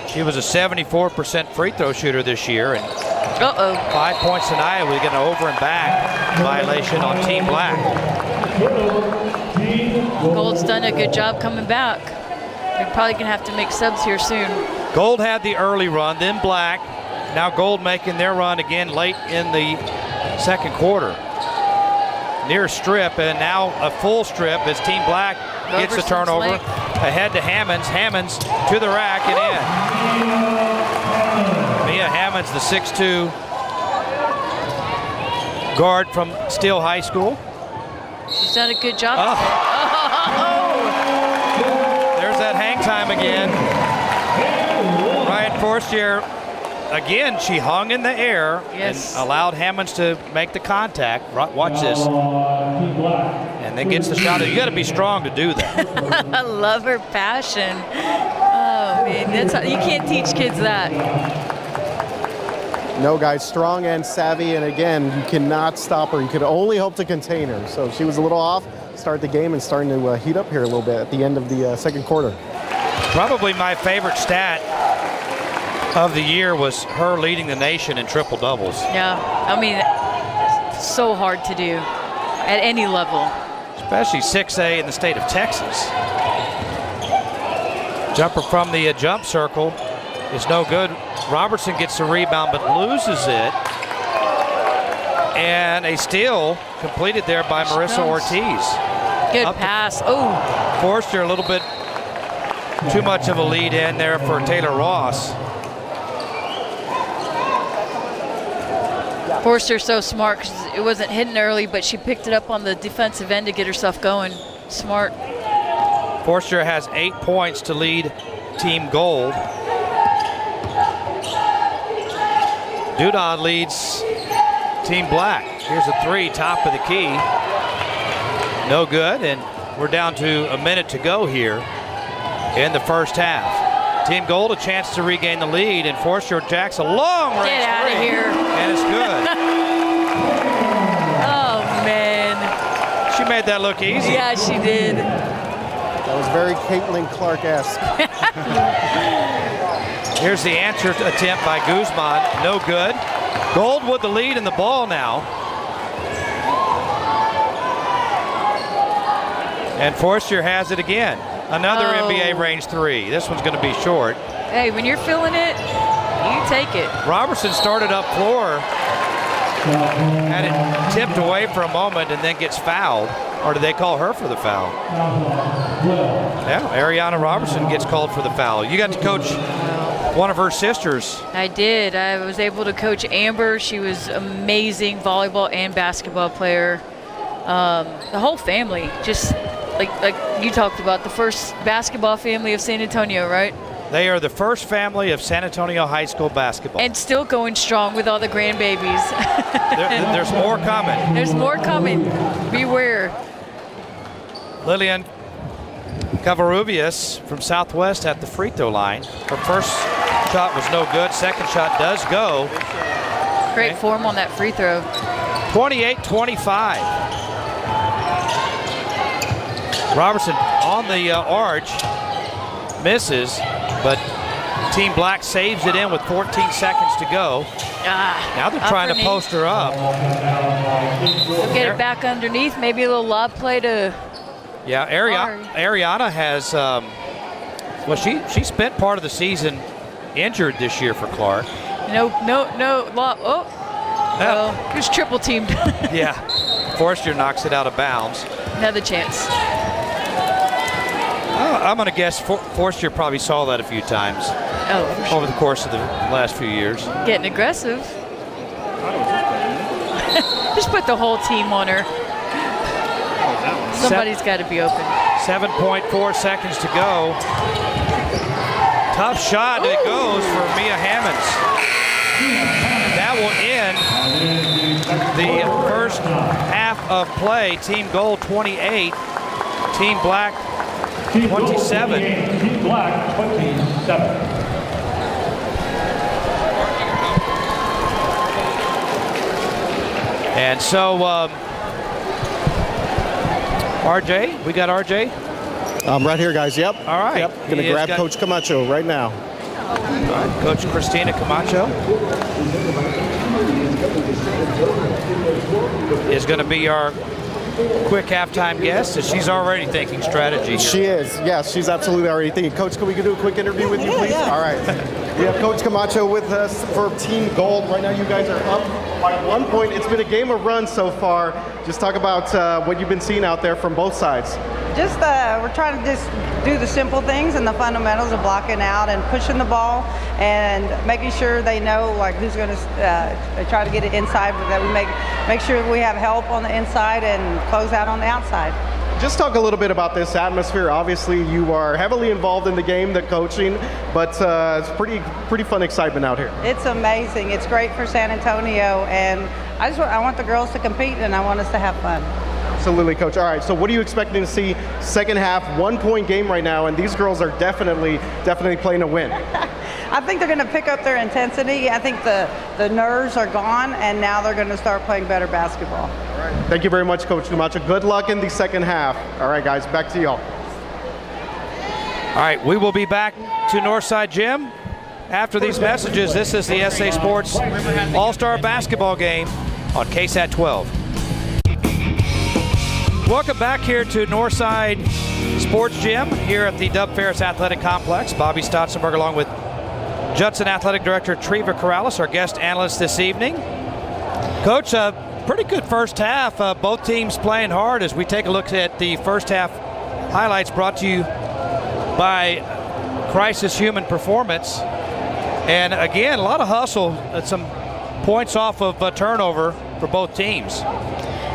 She was a 74% free throw shooter this year, and Uh-oh. 5 points tonight. We get an over and back violation on Team Black. Gold's done a good job coming back. They're probably gonna have to make subs here soon. Gold had the early run, then Black. Now Gold making their run again late in the second quarter. Near strip, and now a full strip as Team Black gets the Roberson's turnover. late. Ahead to Hammonds. Hammonds to the rack and in. Mia Hammonds, the 6'2" guard from Steele High School. She's done a good job. Oh. There's that hang time again. Ryan Forstier, again, she hung in the air Yes. and allowed Hammonds to make the contact. Watch this. And then gets the shot. You got to be strong to do that. I love her passion. Oh man, you can't teach kids that. No, guys, strong and savvy, and again, you cannot stop her. You could only hope to contain her. So she was a little off, start the game, and starting to heat up here a little bit at the end of the second quarter. Probably my favorite stat of the year was her leading the nation in triple doubles. Yeah, I mean, so hard to do at any level. Especially 6A in the state of Texas. Jumper from the jump circle is no good. Robertson gets the rebound but loses it. And a steal completed there by Marissa Ortiz. Good Up to- pass. Oh, Forster a little bit too much of a lead in there for Taylor Ross. Forster's so smart 'cause it wasn't hidden early, but she picked it up on the defensive end to get herself going. Smart. Forster has 8 points to lead Team Gold. Dudon leads Team Black. Here's a three, top of the key. No good, and we're down to a minute to go here in the first half. Team Gold a chance to regain the lead, and Forster jacks a long range Get out of three, here. and it's good. Oh man. She made that look easy. Yeah, she did. That was very Caitlin Clark-esque. Here's the answer attempt by Guzman. No good. Gold with the lead in the ball now. And Forster has it again. Another Oh. NBA range three. This one's going to be short. Hey, when you're feeling it, you take it. Robertson started up floor. Had it tipped away for a moment and then gets fouled. Or did they call her for the foul? Yeah, Ariana Robertson gets called for the foul. You got to coach one of her sisters. I did. I was able to coach Amber. She was amazing volleyball and basketball player. The whole family, just like you talked about, the first basketball family of San Antonio, right? They are the first family of San Antonio High School basketball. And still going strong with all the grandbabies. There's more coming. There's more coming. Beware. Lillian Covarrubias from Southwest at the free throw line. Her first shot was no good. Second shot does go. Great form on that free throw. 28-25. Robertson on the arch. Misses, but Team Black saves it in with 14 seconds to go. Now they're trying to post her up. They'll get it back underneath. Maybe a little lob play to. Yeah, Ariana has, well, she spent part of the season injured this year for Clark. No lob. Oh, it was triple teamed. Yeah, Forster knocks it out of bounds. Another chance. I'm going to guess Forster probably saw that a few times Oh, over the course of the last few years. getting aggressive. Just put the whole team on her. Somebody's got to be open. 7.4 seconds to go. Tough shot. It goes for Mia Hammonds. And that will end the first half of play. Team Gold 28, Team Black Team Gold 27. 28, Team Black 27. And so, RJ, we got RJ. I'm right here, guys. Yep. All right. Yep. Going to He has grab got- Coach Camacho right now. All right, Coach Christina Camacho is going to be our quick halftime guest, and she's already thinking strategy here. She is. Yes, she's absolutely already thinking. Coach, can we do a quick interview with you, please? All right. We have Coach Camacho with us for Team Gold. Right now, you guys are up by 1 point. It's been a game of runs so far. Just talk about what you've been seeing out there from both sides. Just we're trying to just do the simple things and the fundamentals of blocking out and pushing the ball and making sure they know like who's going to try to get it inside, but that we make sure we have help on the inside and close out on the outside. Just talk a little bit about this atmosphere. Obviously, you are heavily involved in the game, the coaching, but it's pretty fun excitement out here. It's amazing. It's great for San Antonio, and I want the girls to compete and I want us to have fun. Absolutely, Coach. All right, so what are you expecting to see second half? 1 point game right now, and these girls are definitely playing to win. I think they're going to pick up their intensity. I think the nerves are gone, and now they're going to start playing better basketball. All right. Thank you very much, Coach Camacho. Good luck in the second half. All right, guys, back to y'all. All right, we will be back to Northside Gym after these messages. This is the SA Sports All-Star Basketball Game on KSAT 12. Welcome back here to Northside Sports Gym here at the Dub Ferris Athletic Complex. Bobby Stotzenberg along with Judson Athletic Director Treva Corrales, our guest analyst this evening. Coach, pretty good first half. Both teams playing hard as we take a look at the first half highlights brought to you by Crisis Human Performance. And again, a lot of hustle, some points off of turnover for both teams.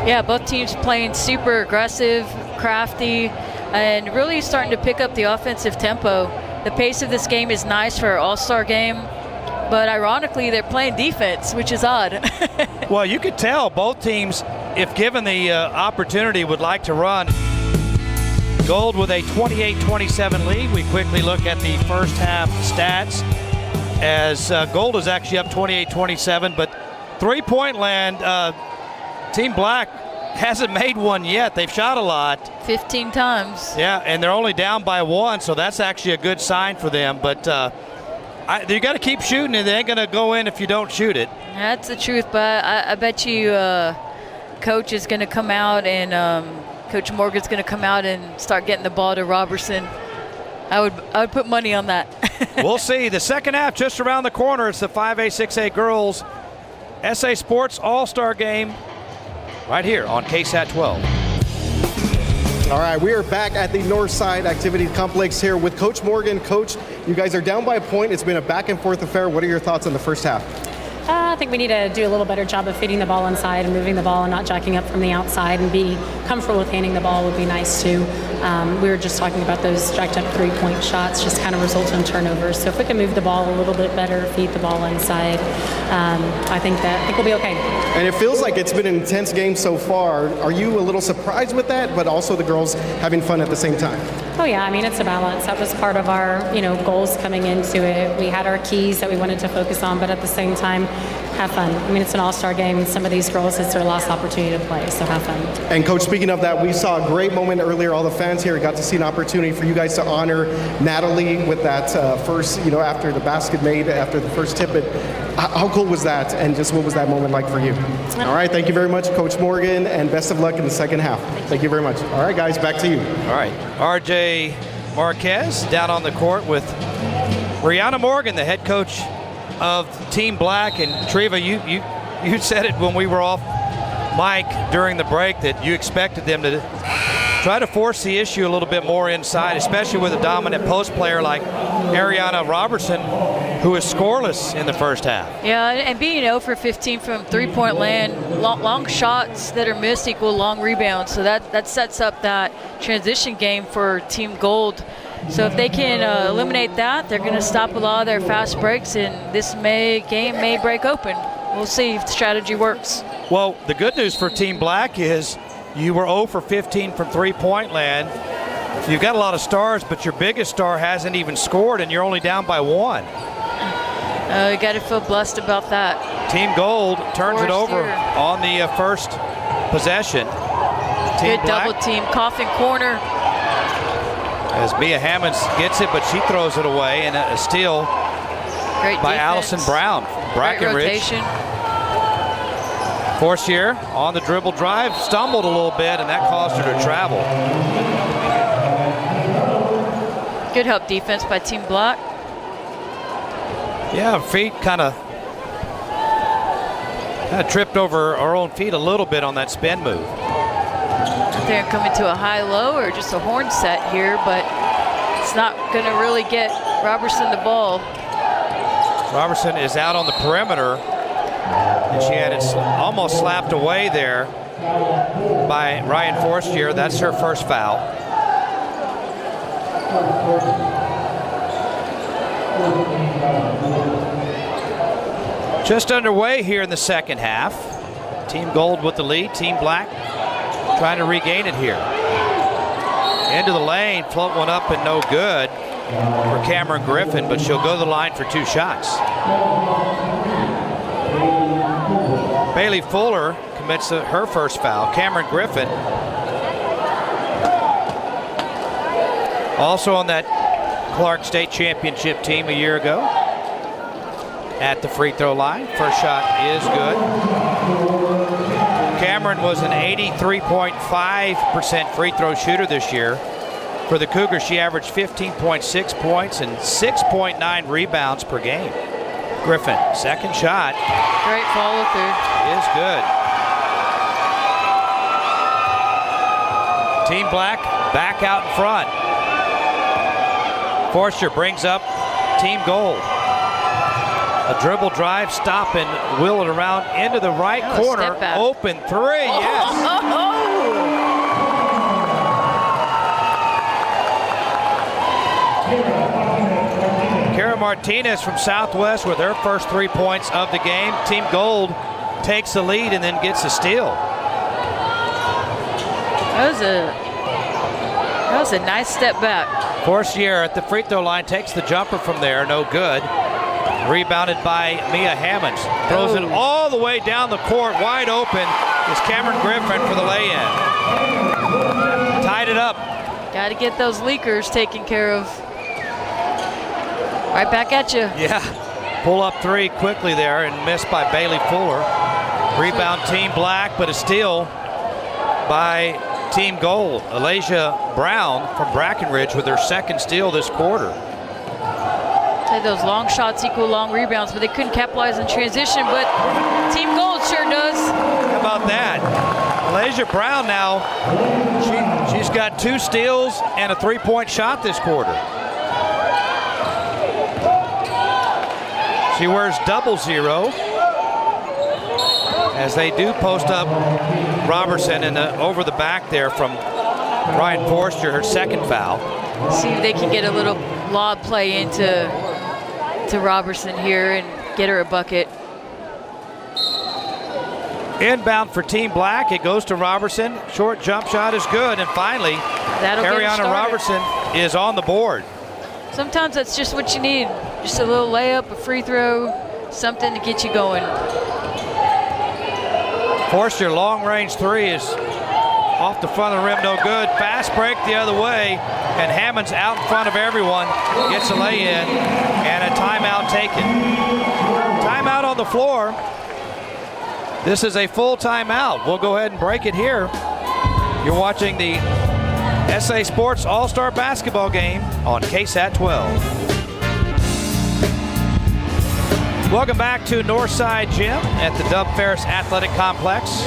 Yeah, both teams playing super aggressive, crafty, and really starting to pick up the offensive tempo. The pace of this game is nice for an all-star game, but ironically, they're playing defense, which is odd. Well, you could tell both teams, if given the opportunity, would like to run. Gold with a 28-27 lead. We quickly look at the first half stats as Gold is actually up 28-27, but three-point land, Team Black hasn't made one yet. They've shot a lot. 15 times. Yeah, and they're only down by one, so that's actually a good sign for them. But you got to keep shooting, and they ain't going to go in if you don't shoot it. That's the truth, but I bet you Coach is going to come out and Coach Morgan's going to come out and start getting the ball to Robertson. I would put money on that. We'll see. The second half just around the corner. It's the 5A, 6A girls SA Sports All-Star Game right here on KSAT 12. All right, we are back at the Northside Activity Complex here with Coach Morgan. Coach, you guys are down by a point. It's been a back and forth affair. What are your thoughts on the first half? I think we need to do a little better job of feeding the ball inside and moving the ball and not jacking up from the outside, and be comfortable with handing the ball would be nice too. We were just talking about those jacked up three-point shots just kind of result in turnovers. So if we can move the ball a little bit better, feed the ball inside, I think we'll be okay. And it feels like it's been an intense game so far. Are you a little surprised with that, but also the girls having fun at the same time? Oh yeah, I mean, it's a balance. That was part of our, goals coming into it. We had our keys that we wanted to focus on, but at the same time, have fun. I mean, it's an all-star game, and some of these girls, it's their last opportunity to play, so have fun. And Coach, speaking of that, we saw a great moment earlier. All the fans here got to see an opportunity for you guys to honor Natalie with that first, after the basket made, after the first tip. How cool was that, and just what was that moment like for you? All right, thank you very much, Coach Morgan, and best of luck in the second half. Thank you very much. All right, guys, back to you. All right, RJ Marquez down on the court with Brianna Morgan, the head coach of Team Black. And Treva, you said it when we were off mic during the break that you expected them to try to force the issue a little bit more inside, especially with a dominant post player like Ariana Robertson, who is scoreless in the first half. Yeah, and being 0 for 15 from three-point land, long shots that are missed equal long rebounds. So that sets up that transition game for Team Gold. So if they can eliminate that, they're going to stop a lot of their fast breaks, and this game may break open. we'll see if the strategy works. Well, the good news for Team Black is you were 0 for 15 from three-point land. You've got a lot of stars, but your biggest star hasn't even scored, and you're only down by 1. You got to feel blessed about that. Team Gold turns it Forced over here. on the first possession. Team Good Black, double team. Coffin corner. as Mia Hammonds gets it, but she throws it away, and a steal Great by defense. Allison Brown. Great Brackenridge. rotation. Forcier on the dribble drive, stumbled a little bit, and that caused her to travel. Good help defense by Team Black. Yeah, feet kind of tripped over our own feet a little bit on that spin move. They're coming to a high-low or just a horn set here, but it's not going to really get Robertson the ball. Robertson is out on the perimeter, and she had it almost slapped away there by Ryan Forstier. That's her first foul. Just underway here in the second half. Team Gold with the lead. Team Black trying to regain it here. Into the lane, float one up and no good for Cameron Griffin, but she'll go to the line for 2 shots. Bailey Fuller commits her first foul. Cameron Griffin also on that Clark State Championship team a year ago at the free throw line. First shot is good. Cameron was an 83.5% free throw shooter this year. For the Cougars, she averaged 15.6 points and 6.9 rebounds per game. Griffin, second shot. Great follow through. Is good. Team Black back out in front. Forster brings up Team Gold. A dribble drive, stop, and wheel it around into the right corner. Step back. Open three, yes. Kara Martinez from Southwest with her first 3 points of the game. Team Gold takes the lead and then gets a steal. That was a nice step back. Forcier at the free throw line takes the jumper from there, no good. Rebounded by Mia Hammonds. Throws it all the way down the court, wide open is Cameron Griffin for the lay-in. Tied it up. Got to get those leakers taken care of. Right back at you. Yeah, pull up three quickly there and missed by Bailey Fuller. Rebound Team Black, but a steal by Team Gold. Alasia Brown from Brackenridge with her second steal this quarter. Those long shots equal long rebounds, but they couldn't capitalize in transition, but Team Gold sure does. How about that? Alasia Brown now, she's got 2 steals and a 3-point shot this quarter. She wears 00 as they do post up Robertson and over the back there from Ryan Forster, her second foul. See if they can get a little lob play into Robertson here and get her a bucket. Inbound for Team Black, it goes to Robertson. Short jump shot is good, and finally, Ariana Robertson is on the board. Sometimes that's just what you need. Just a little layup, a free throw, something to get you going. Forster long range 3 is off the front of the rim, no good. Fast break the other way, and Hammond's out in front of everyone. Gets a lay-in, and a timeout taken. Timeout on the floor. This is a full timeout. We'll go ahead and break it here. You're watching the SA Sports All-Star Basketball game on KSAT 12. Welcome back to Northside Gym at the Dub Ferris Athletic Complex.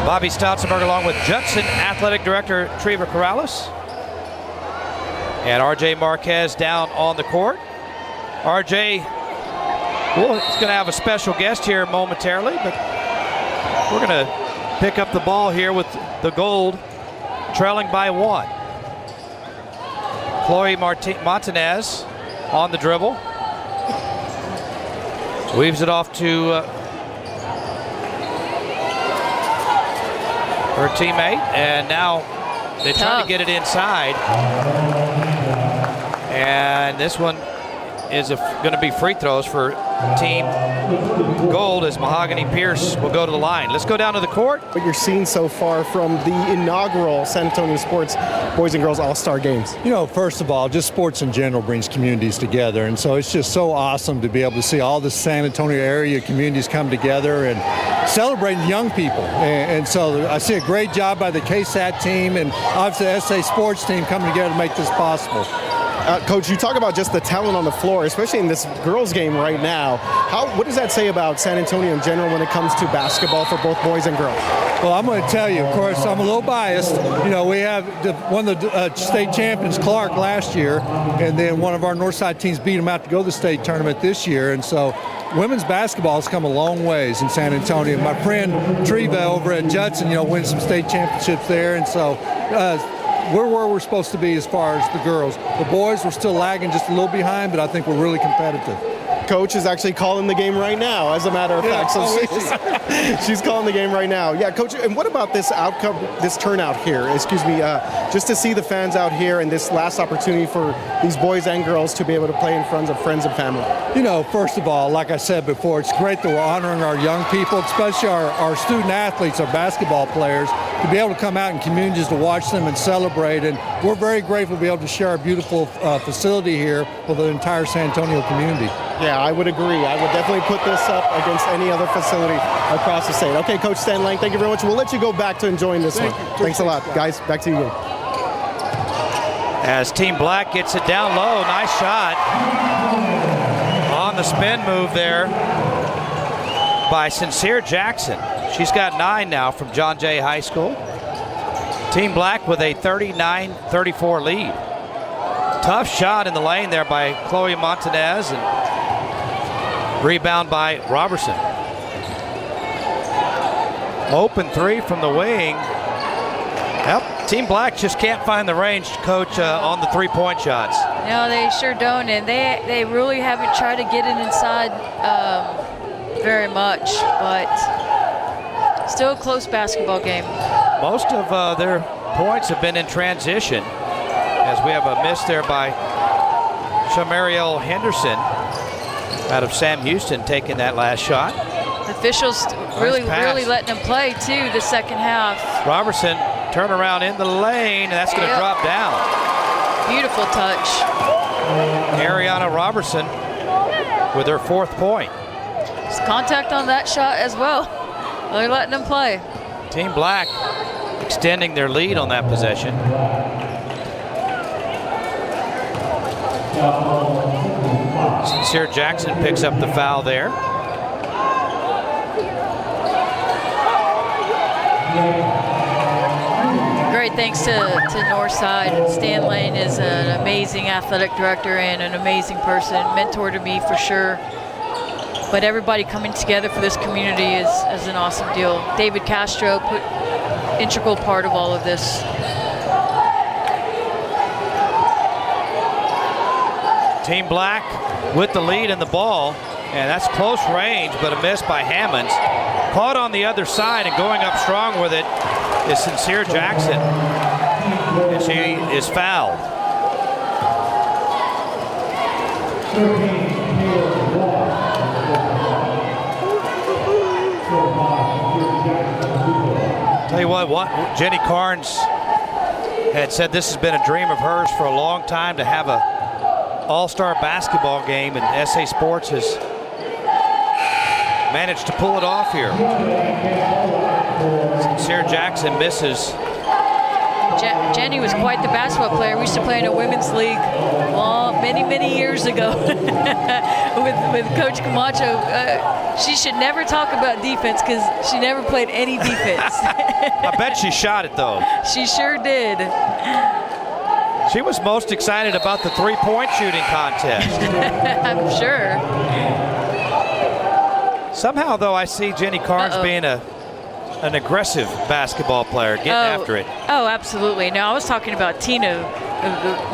Bobby Stotzenberg along with Judson Athletic Director Treva Corrales. And RJ Marquez down on the court. RJ, well, it's going to have a special guest here momentarily, but we're going to pick up the ball here with the Gold trailing by 1. Chloe Martinez on the dribble. Weaves it off to her teammate, and now they try to get it inside. And this one is going to be free throws for Team Gold as Mahogany Pierce will go to the line. Let's go down to the court. What you're seeing so far from the inaugural San Antonio Sports Boys and Girls All-Star Games? You know, first of all, just sports in general brings communities together, and so it's just so awesome to be able to see all the San Antonio area communities come together and celebrating young people. And so I see a great job by the KSAT team and obviously the SA Sports team coming together to make this possible. Coach, you talk about just the talent on the floor, especially in this girls' game right now. What does that say about San Antonio in general when it comes to basketball for both boys and girls? Well, I'm going to tell you, of course, I'm a little biased. You know, we have one of the state champions, Clark, last year, and then one of our Northside teams beat them out to go to the state tournament this year. And so women's basketball has come a long ways in San Antonio. My friend Treva over at Judson, you know, wins some state championships there. And so we're where we're supposed to be as far as the girls. The boys, we're still lagging just a little behind, but I think we're really competitive. Coach is actually calling the game right now, as a matter of fact. So she's calling the game right now. Yeah, Coach, and what about this outcome, this turnout here? Just to see the fans out here and this last opportunity for these boys and girls to be able to play in front of friends and family. You know, first of all, like I said before, it's great that we're honoring our young people, especially our student athletes, our basketball players, to be able to come out in communities to watch them and celebrate. And we're very grateful to be able to share our beautiful facility here with the entire San Antonio community. Yeah, I would agree. I would definitely put this up against any other facility across the state. Okay, Coach Stan Lang, thank you very much. We'll let you go back to enjoying this one. Thanks a lot. Guys, back to you again. As Team Black gets it down low, nice shot on the spin move there by Sincere Jackson. She's got 9 now from John Jay High School. Team Black with a 39-34 lead. Tough shot in the lane there by Chloe Montanez, and rebound by Robertson. Open 3 from the wing. Yep, Team Black just can't find the range, Coach, on the three-point shots. No, they sure don't, and they really haven't tried to get it inside very much, but still a close basketball game. Most of their points have been in transition, as we have a miss there by Shamariel Henderson out of Sam Houston taking that last shot. The officials really letting them play too the second half. Robertson turn around in the lane, and that's going to drop down. Beautiful touch. Ariana Robertson with her 4th point. There's contact on that shot as well. They're letting them play. Team Black extending their lead on that possession. Sincere Jackson picks up the foul there. Great thanks to Northside. Stan Lane is an amazing athletic director and an amazing person, mentor to me for sure. But everybody coming together for this community is an awesome deal. David Castro put integral part of all of this. Team Black with the lead in the ball, and that's close range, but a miss by Hammonds. Caught on the other side and going up strong with it is Sincere Jackson, and she is fouled. Tell you what, Jenny Carnes had said this has been a dream of hers for a long time to have a all-star basketball game, and SA Sports has managed to pull it off here. Sincere Jackson misses. Jenny was quite the basketball player. We used to play in a women's league many years ago with Coach Camacho. She should never talk about defense because she never played any defense. I bet she shot it though. She sure did. She was most excited about the three-point shooting contest. I'm sure. Somehow, though, I see Jenny Carnes being an aggressive basketball player, getting after it. Oh, absolutely. No, I was talking about Tina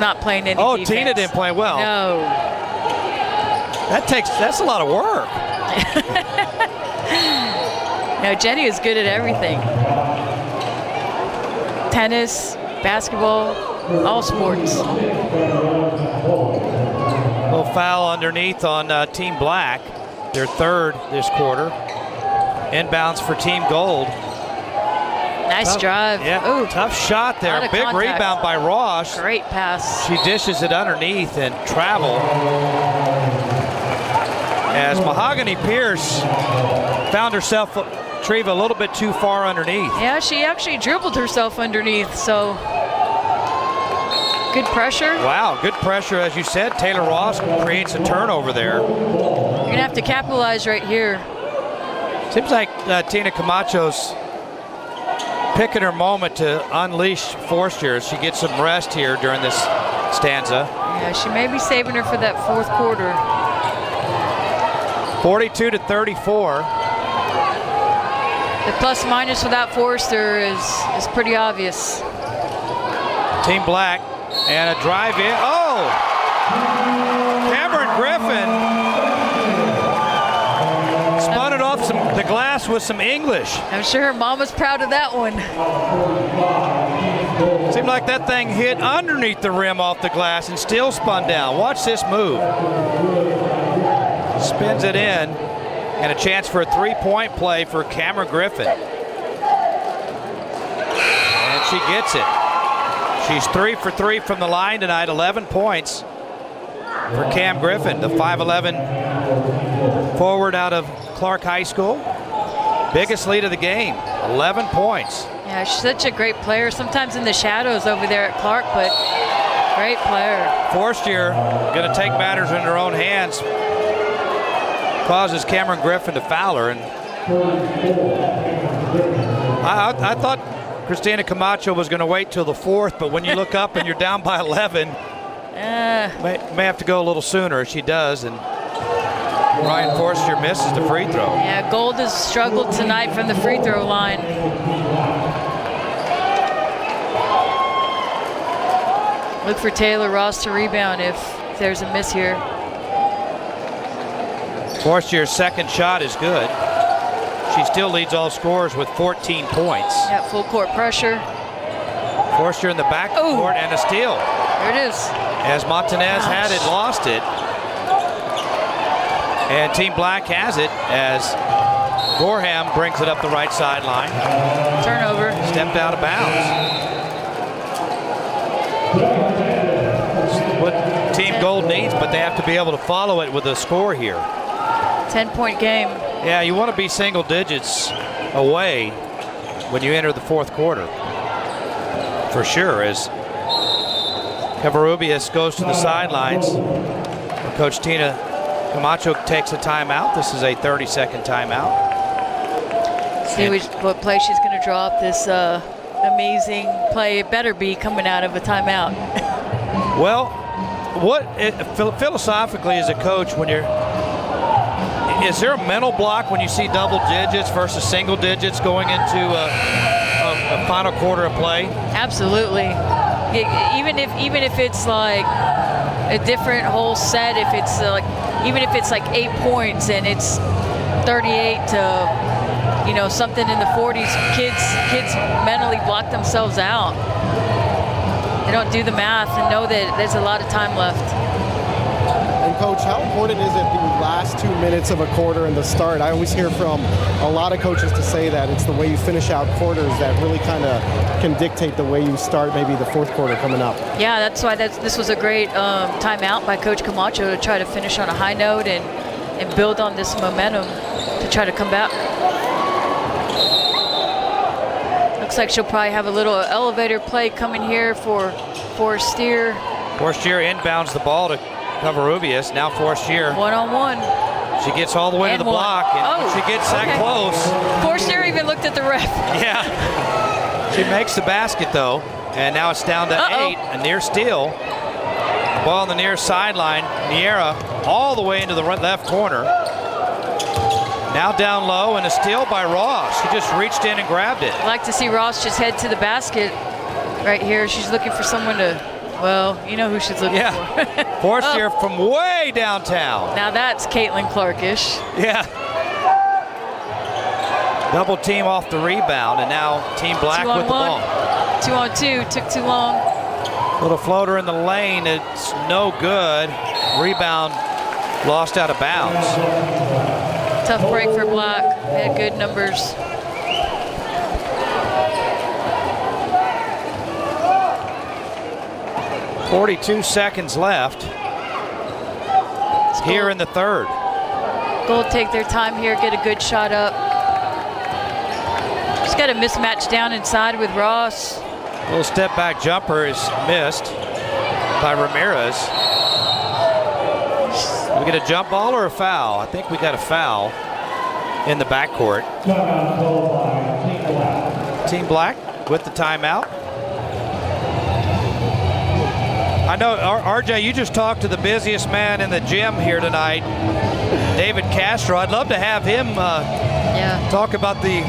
not playing any defense. Tina didn't play well. No. That's a lot of work. No, Jenny is good at everything. Tennis, basketball, all sports. Little foul underneath on Team Black. Their third this quarter. Inbounds for Team Gold. Nice drive. Yeah, Ooh, tough shot there. lot of Big contact. rebound by Ross. Great pass. She dishes it underneath and travel. As Mahogany Pierce found herself, Treva, a little bit too far underneath. Yeah, she actually dribbled herself underneath, so good pressure. Wow, good pressure, as you said. Taylor Ross creates a turnover there. You're gonna have to capitalize right here. Seems like Tina Camacho's picking her moment to unleash Forster. She gets some rest here during this stanza. Yeah, she may be saving her for that fourth quarter. 42-34. The plus minus without Forster is pretty obvious. Team Black and a drive in. Oh! Cameron Griffin spun it off the glass with some English. I'm sure her mama's proud of that one. Seemed like that thing hit underneath the rim off the glass and still spun down. Watch this move. Spins it in, and a chance for a three-point play for Cameron Griffin. And she gets it. She's 3 for 3 from the line tonight, 11 points for Cam Griffin, the 5'11" forward out of Clark High School. Biggest lead of the game, 11 points. Yeah, she's such a great player. Sometimes in the shadows over there at Clark, but great player. Forster going to take matters in her own hands. Causes Cameron Griffin to foul her. And I thought Christina Camacho was going to wait till the fourth, but when you look up and you're down by 11, may have to go a little sooner. She does, and Ryan Forster misses the free throw. Yeah, Gold has struggled tonight from the free throw line. Look for Taylor Ross to rebound if there's a miss here. Forster's second shot is good. She still leads all scorers with 14 points. Yeah, full court pressure. Forster in the back court and a steal. There it is. As Montanez had it, lost it. And Team Black has it as Gorham brings it up the right sideline. Turnover. Stepped out of bounds. What Team Gold needs, but they have to be able to follow it with a score here. 10-point game. Yeah, you want to be single digits away when you enter the fourth quarter. For sure, as Covarrubias goes to the sidelines. Coach Tina Camacho takes a timeout. This is a 30-second timeout. See what play she's going to draw up. This amazing play. It better be coming out of a timeout. Well, philosophically as a coach, is there a mental block when you see double digits versus single digits going into a final quarter of play? Absolutely. Even if it's like a different whole set, if it's even if it's like 8 points and it's 38 to something in the 40s, kids mentally block themselves out. They don't do the math and know that there's a lot of time left. And Coach, how important is it the last 2 minutes of a quarter and the start? I always hear from a lot of coaches to say that it's the way you finish out quarters that really kind of can dictate the way you start maybe the fourth quarter coming up. Yeah, that's why this was a great timeout by Coach Camacho to try to finish on a high note and build on this momentum to try to come back. Looks like she'll probably have a little elevator play coming here for Forster. Forster inbounds the ball to Covarrubias. Now Forster. One-on-one. She gets all the way to the block, and she gets that close. Forster even looked at the ref. Yeah. She makes the basket, though, and now it's down to 8. A near steal. Ball on the near sideline. Niera all the way into the left corner. Now down low, and a steal by Ross. She just reached in and grabbed it. I'd like to see Ross just head to the basket right here. She's looking for someone to, well, you know who she's looking for. Forster from way downtown. Now that's Caitlin Clark-ish. Yeah. Double team off the rebound, and now Team Black with the ball. 2 on 2, took too long. Little floater in the lane, it's no good. Rebound lost out of bounds. Tough break for Black. They had good numbers. .42 seconds left here in the third. Gold take their time here, get a good shot up. Just got a mismatch down inside with Ross. A little step back jumper is missed by Ramirez. We get a jump ball or a foul? I think we got a foul in the backcourt. Team Black with the timeout. I know, RJ, you just talked to the busiest man in the gym here tonight, David Castro. I'd love to have him talk about the...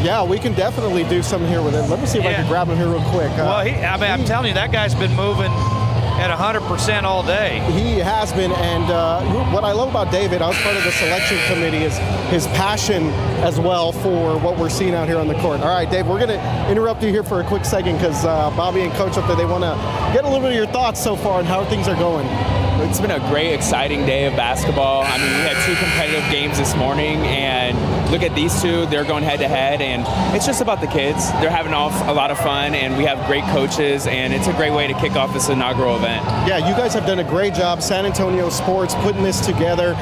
Yeah, we can definitely do something here with it. Let me see if I can grab him here real quick. Well, I'm telling you, that guy's been moving at 100% all day. He has been, and what I love about David, I was part of the selection committee, is his passion as well for what we're seeing out here on the court. All right, Dave, we're going to interrupt you here for a quick second because Bobby and Coach up there, they want to get a little bit of your thoughts so far and how things are going. It's been a great, exciting day of basketball. I mean, we had 2 competitive games this morning, and look at these 2. They're going head-to-head, and it's just about the kids. They're having a lot of fun, and we have great coaches, and it's a great way to kick off this inaugural event. Yeah, you guys have done a great job, San Antonio Sports, putting this together.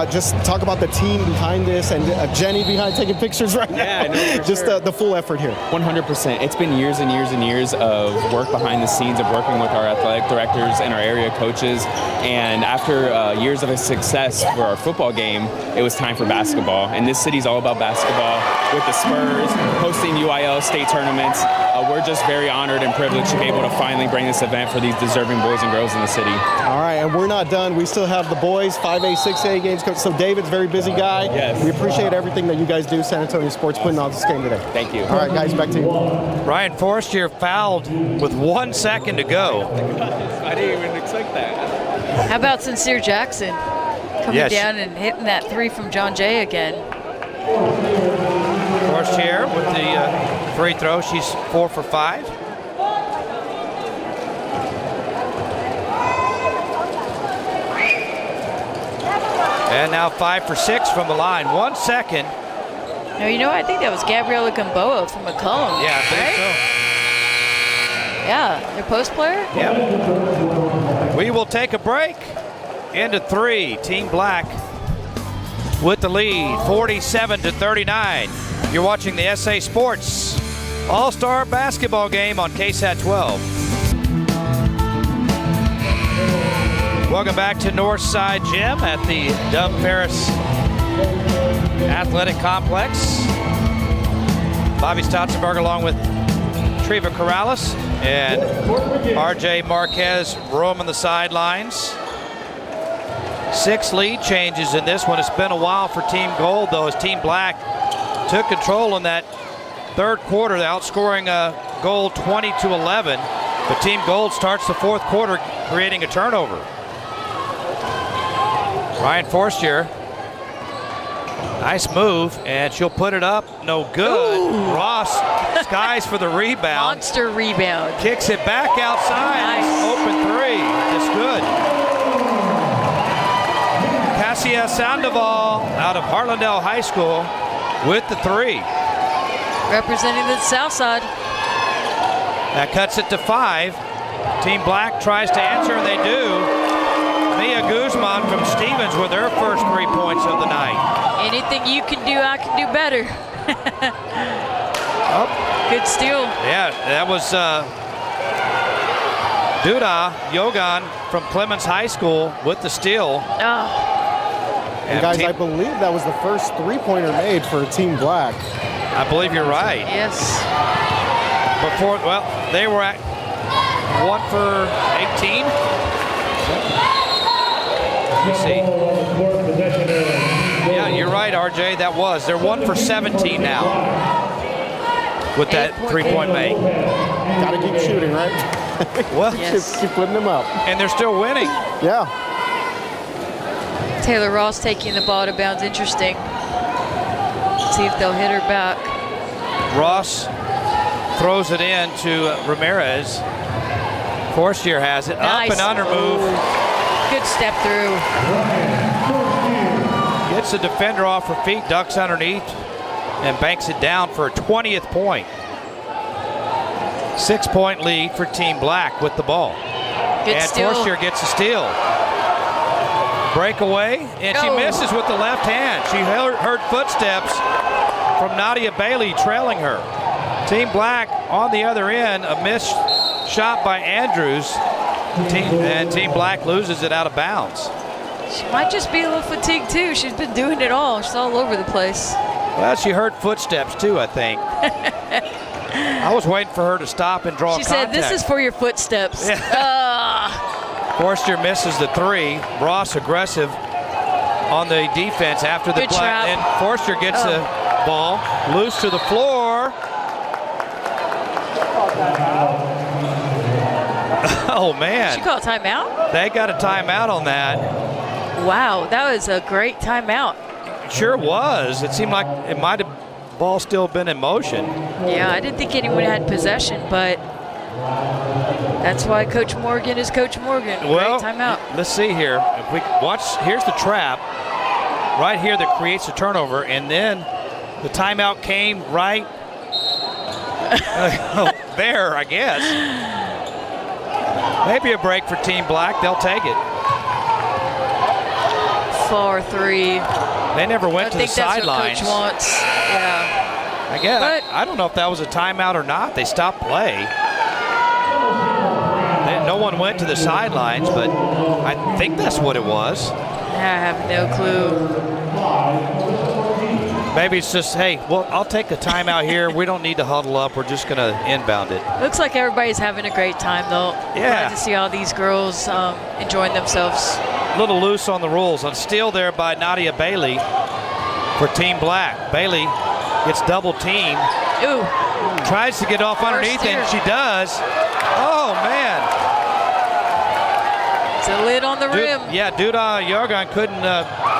Just talk about the team behind this and Jenny behind taking pictures right now. No, just the full effort here. 100%. It's been years and years and years of work behind the scenes, of working with our athletic directors and our area coaches. And after years of a success for our football game, it was time for basketball. And this city's all about basketball. With the Spurs hosting UIL state tournaments, we're just very honored and privileged to be able to finally bring this event for these deserving boys and girls in the city. All right, and we're not done. We still have the boys, 5A, 6A games. So David's a very busy guy. Yes. We appreciate everything that you guys do, San Antonio Sports, putting on this game today. Thank you. All right, guys, back to you. Ryan Forstier fouled with 1 second to go. I didn't even expect that. How about Sincere Jackson coming down and hitting that 3 from John Jay again? Forstier with the free throw. She's 4 for 5. And now 5 for 6 from the line. 1 second. No, you know, I think that was Gabriela Gamboa from McCollum. Yeah, I think right? so. Yeah, their post player? Yeah. We will take a break. Into 3. Team Black with the lead, 47-39. You're watching the SA Sports All-Star Basketball Game on KSAT 12. Welcome back to Northside Gym at the Dub Ferris Athletic Complex. Bobby Stotzenberg along with Treva Corrales and RJ Marquez roaming the sidelines. 6 lead changes in this one. It's been a while for Team Gold, though, as Team Black took control in that third quarter, outscoring Gold 20-11. But Team Gold starts the fourth quarter creating a turnover. Ryan Forstier, nice move, and she'll put it up. No good. Ooh. Ross skies for the rebound. Monster rebound. Kicks it back outside. Nice. Open 3. It's good. Cassia Sandoval out of Harlandale High School with the 3. Representing the south side. That cuts it to 5. Team Black tries to answer, and they do. Mia Guzman from Stevens with her first 3 points of the night. Anything you can do, I can do better. Good steal. Yeah, that was Duda Yogan from Clemens High School with the steal. Oh. And guys, I believe that was the first 3-pointer made for Team Black. I believe you're right. Yes. Before, well, they were at 1 for 18. Let's see. Yeah, you're right, RJ. That was. They're 1 for 17 now with that 3-point make. Got to keep shooting, right? Well, yes. Keep putting them up. And they're still winning. Yeah. Taylor Ross taking the ball to bounds. Interesting. See if they'll hit her back. Ross throws it in to Ramirez. Forstier has it. Nice. Up and under move. Good step through. Gets the defender off her feet, ducks underneath, and banks it down for a 20th point. 6-point lead for Team Black with the ball. Good and steal. Forstier gets a steal. Breakaway, and she misses with the left hand. She heard footsteps from Nadia Bailey trailing her. Team Black on the other end, a missed shot by Andrews, and Team Black loses it out of bounds. She might just be a little fatigued too. She's been doing it all. She's all over the place. Well, she heard footsteps too, I think. I was waiting for her to stop and draw She contact. said, "This is for your footsteps." Forstier misses the three. Ross aggressive on the defense after the Good trap. and Forstier gets the ball loose to the floor. Oh man! She called timeout? They got a timeout on that. Wow, that was a great timeout. Sure was. It seemed like it might have ball still been in motion. Yeah, I didn't think anyone had possession, but that's why Coach Morgan is Coach Morgan. Well, great timeout. let's see here. If we watch, here's the trap right here that creates a turnover, and then the timeout came right there, I guess. Maybe a break for Team Black. They'll take it. Far three. They never went to the I think that's sidelines. what Coach wants. Yeah. I guess. I don't know if that was a timeout or not. They stopped play. No one went to the sidelines, but I think that's what it was. I have no clue. Maybe it's just, hey, well, I'll take a timeout here. We don't need to huddle up. We're just going to inbound it. Looks like everybody's having a great time, though. Yeah. Glad to see all these girls enjoying themselves. A little loose on the rules. On steal there by Nadia Bailey for Team Black. Bailey gets double teamed. Ooh. Tries to get off underneath, and she does. Oh, man. It's a lid on the rim. Yeah, Duda Yargan couldn't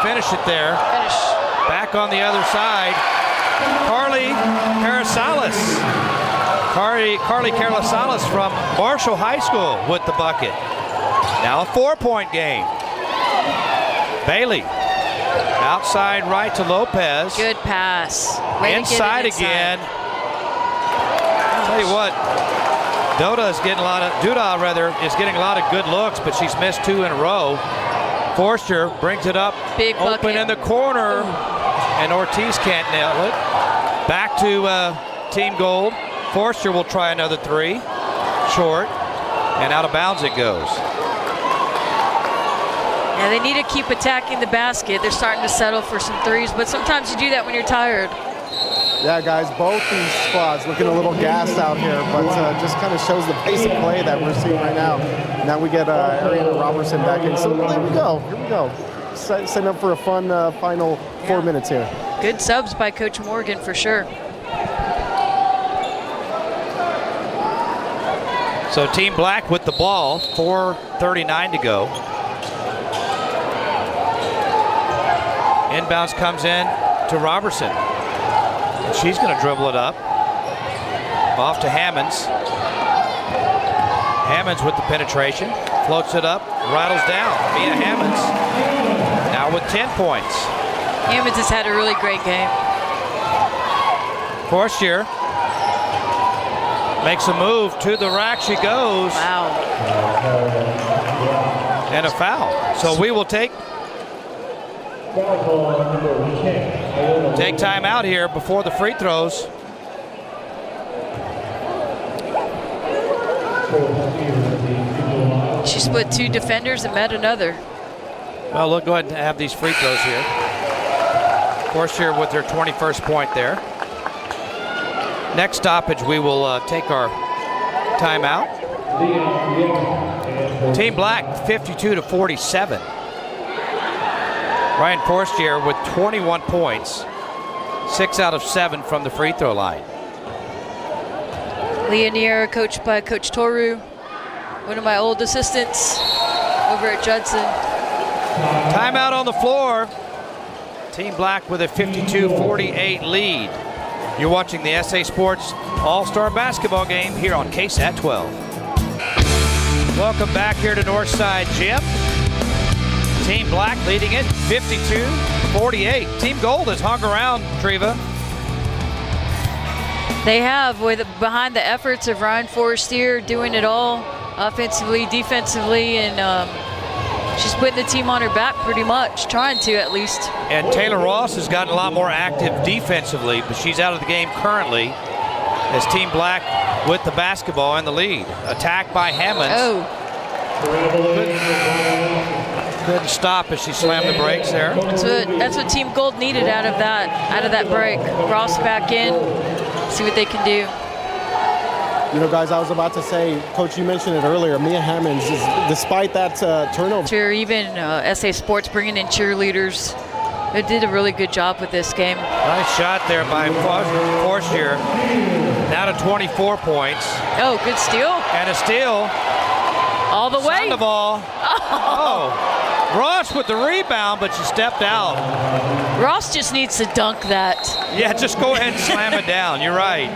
finish it there. Back on the other side, Carly Carrizales. Carly Carrizales from Marshall High School with the bucket. Now a 4-point game. Bailey, outside right to Lopez. Good pass. Way Inside to get it again. Tell you what, Duda is getting a lot of good looks, but she's missed 2 in a row. Forstier brings it up, Big open bucket. in the corner, and Ortiz can't nail it. Back to Team Gold. Forstier will try another 3, short, and out of bounds it goes. Yeah, they need to keep attacking the basket. They're starting to settle for some threes, but sometimes you do that when you're tired. Yeah, guys, both these squads looking a little gassed out here, but just kind of shows the pace of play that we're seeing right now. Now we get Ariana Robertson back in. So here we go. Setting up for a fun final 4 minutes here. Good subs by Coach Morgan for sure. So Team Black with the ball, 4:39 to go. Inbounds comes in to Robertson. And she's going to dribble it up. Off to Hammonds. Hammonds with the penetration. Floats it up, rattles down. Mia Hammonds now with 10 points. Hammonds has had a really great game. Forstier makes a move to the rack. She goes. Wow. And a foul. So we will take time out here before the free throws. She split 2 defenders and met another. Well, we'll go ahead and have these free throws here. Forstier with their 21st point there. Next stoppage, we will take our timeout. Team Black 52-47. Ryan Forstier with 21 points, 6 out of 7 from the free throw line. Leonier, coached by Coach Toru, one of my old assistants over at Judson. Timeout on the floor. Team Black with a 52-48 lead. You're watching the SA Sports All-Star Basketball game here on KSAT 12. Welcome back here to Northside Gym. Team Black leading it 52-48. Team Gold has hung around, Treva. They have, behind the efforts of Ryan Forestier doing it all, offensively, defensively, and she's putting the team on her back pretty much, trying to at least. And Taylor Ross has gotten a lot more active defensively, but she's out of the game currently as Team Black with the basketball in the lead. Attack by Hammonds. Oh. Couldn't stop as she slammed the brakes there. That's what Team Gold needed out of that break. Ross back in, see what they can do. You know, guys, I was about to say, Coach, you mentioned it earlier, Mia Hammonds, despite that turnover. Or even SA Sports bringing in cheerleaders. They did a really good job with this game. Nice shot there by Forestier. Now to 24 points. Oh, good steal. And a steal. All the way. Sandoval. Oh. Ross with the rebound, but she stepped out. Ross just needs to dunk that. Yeah, just go ahead and slam it down. You're right.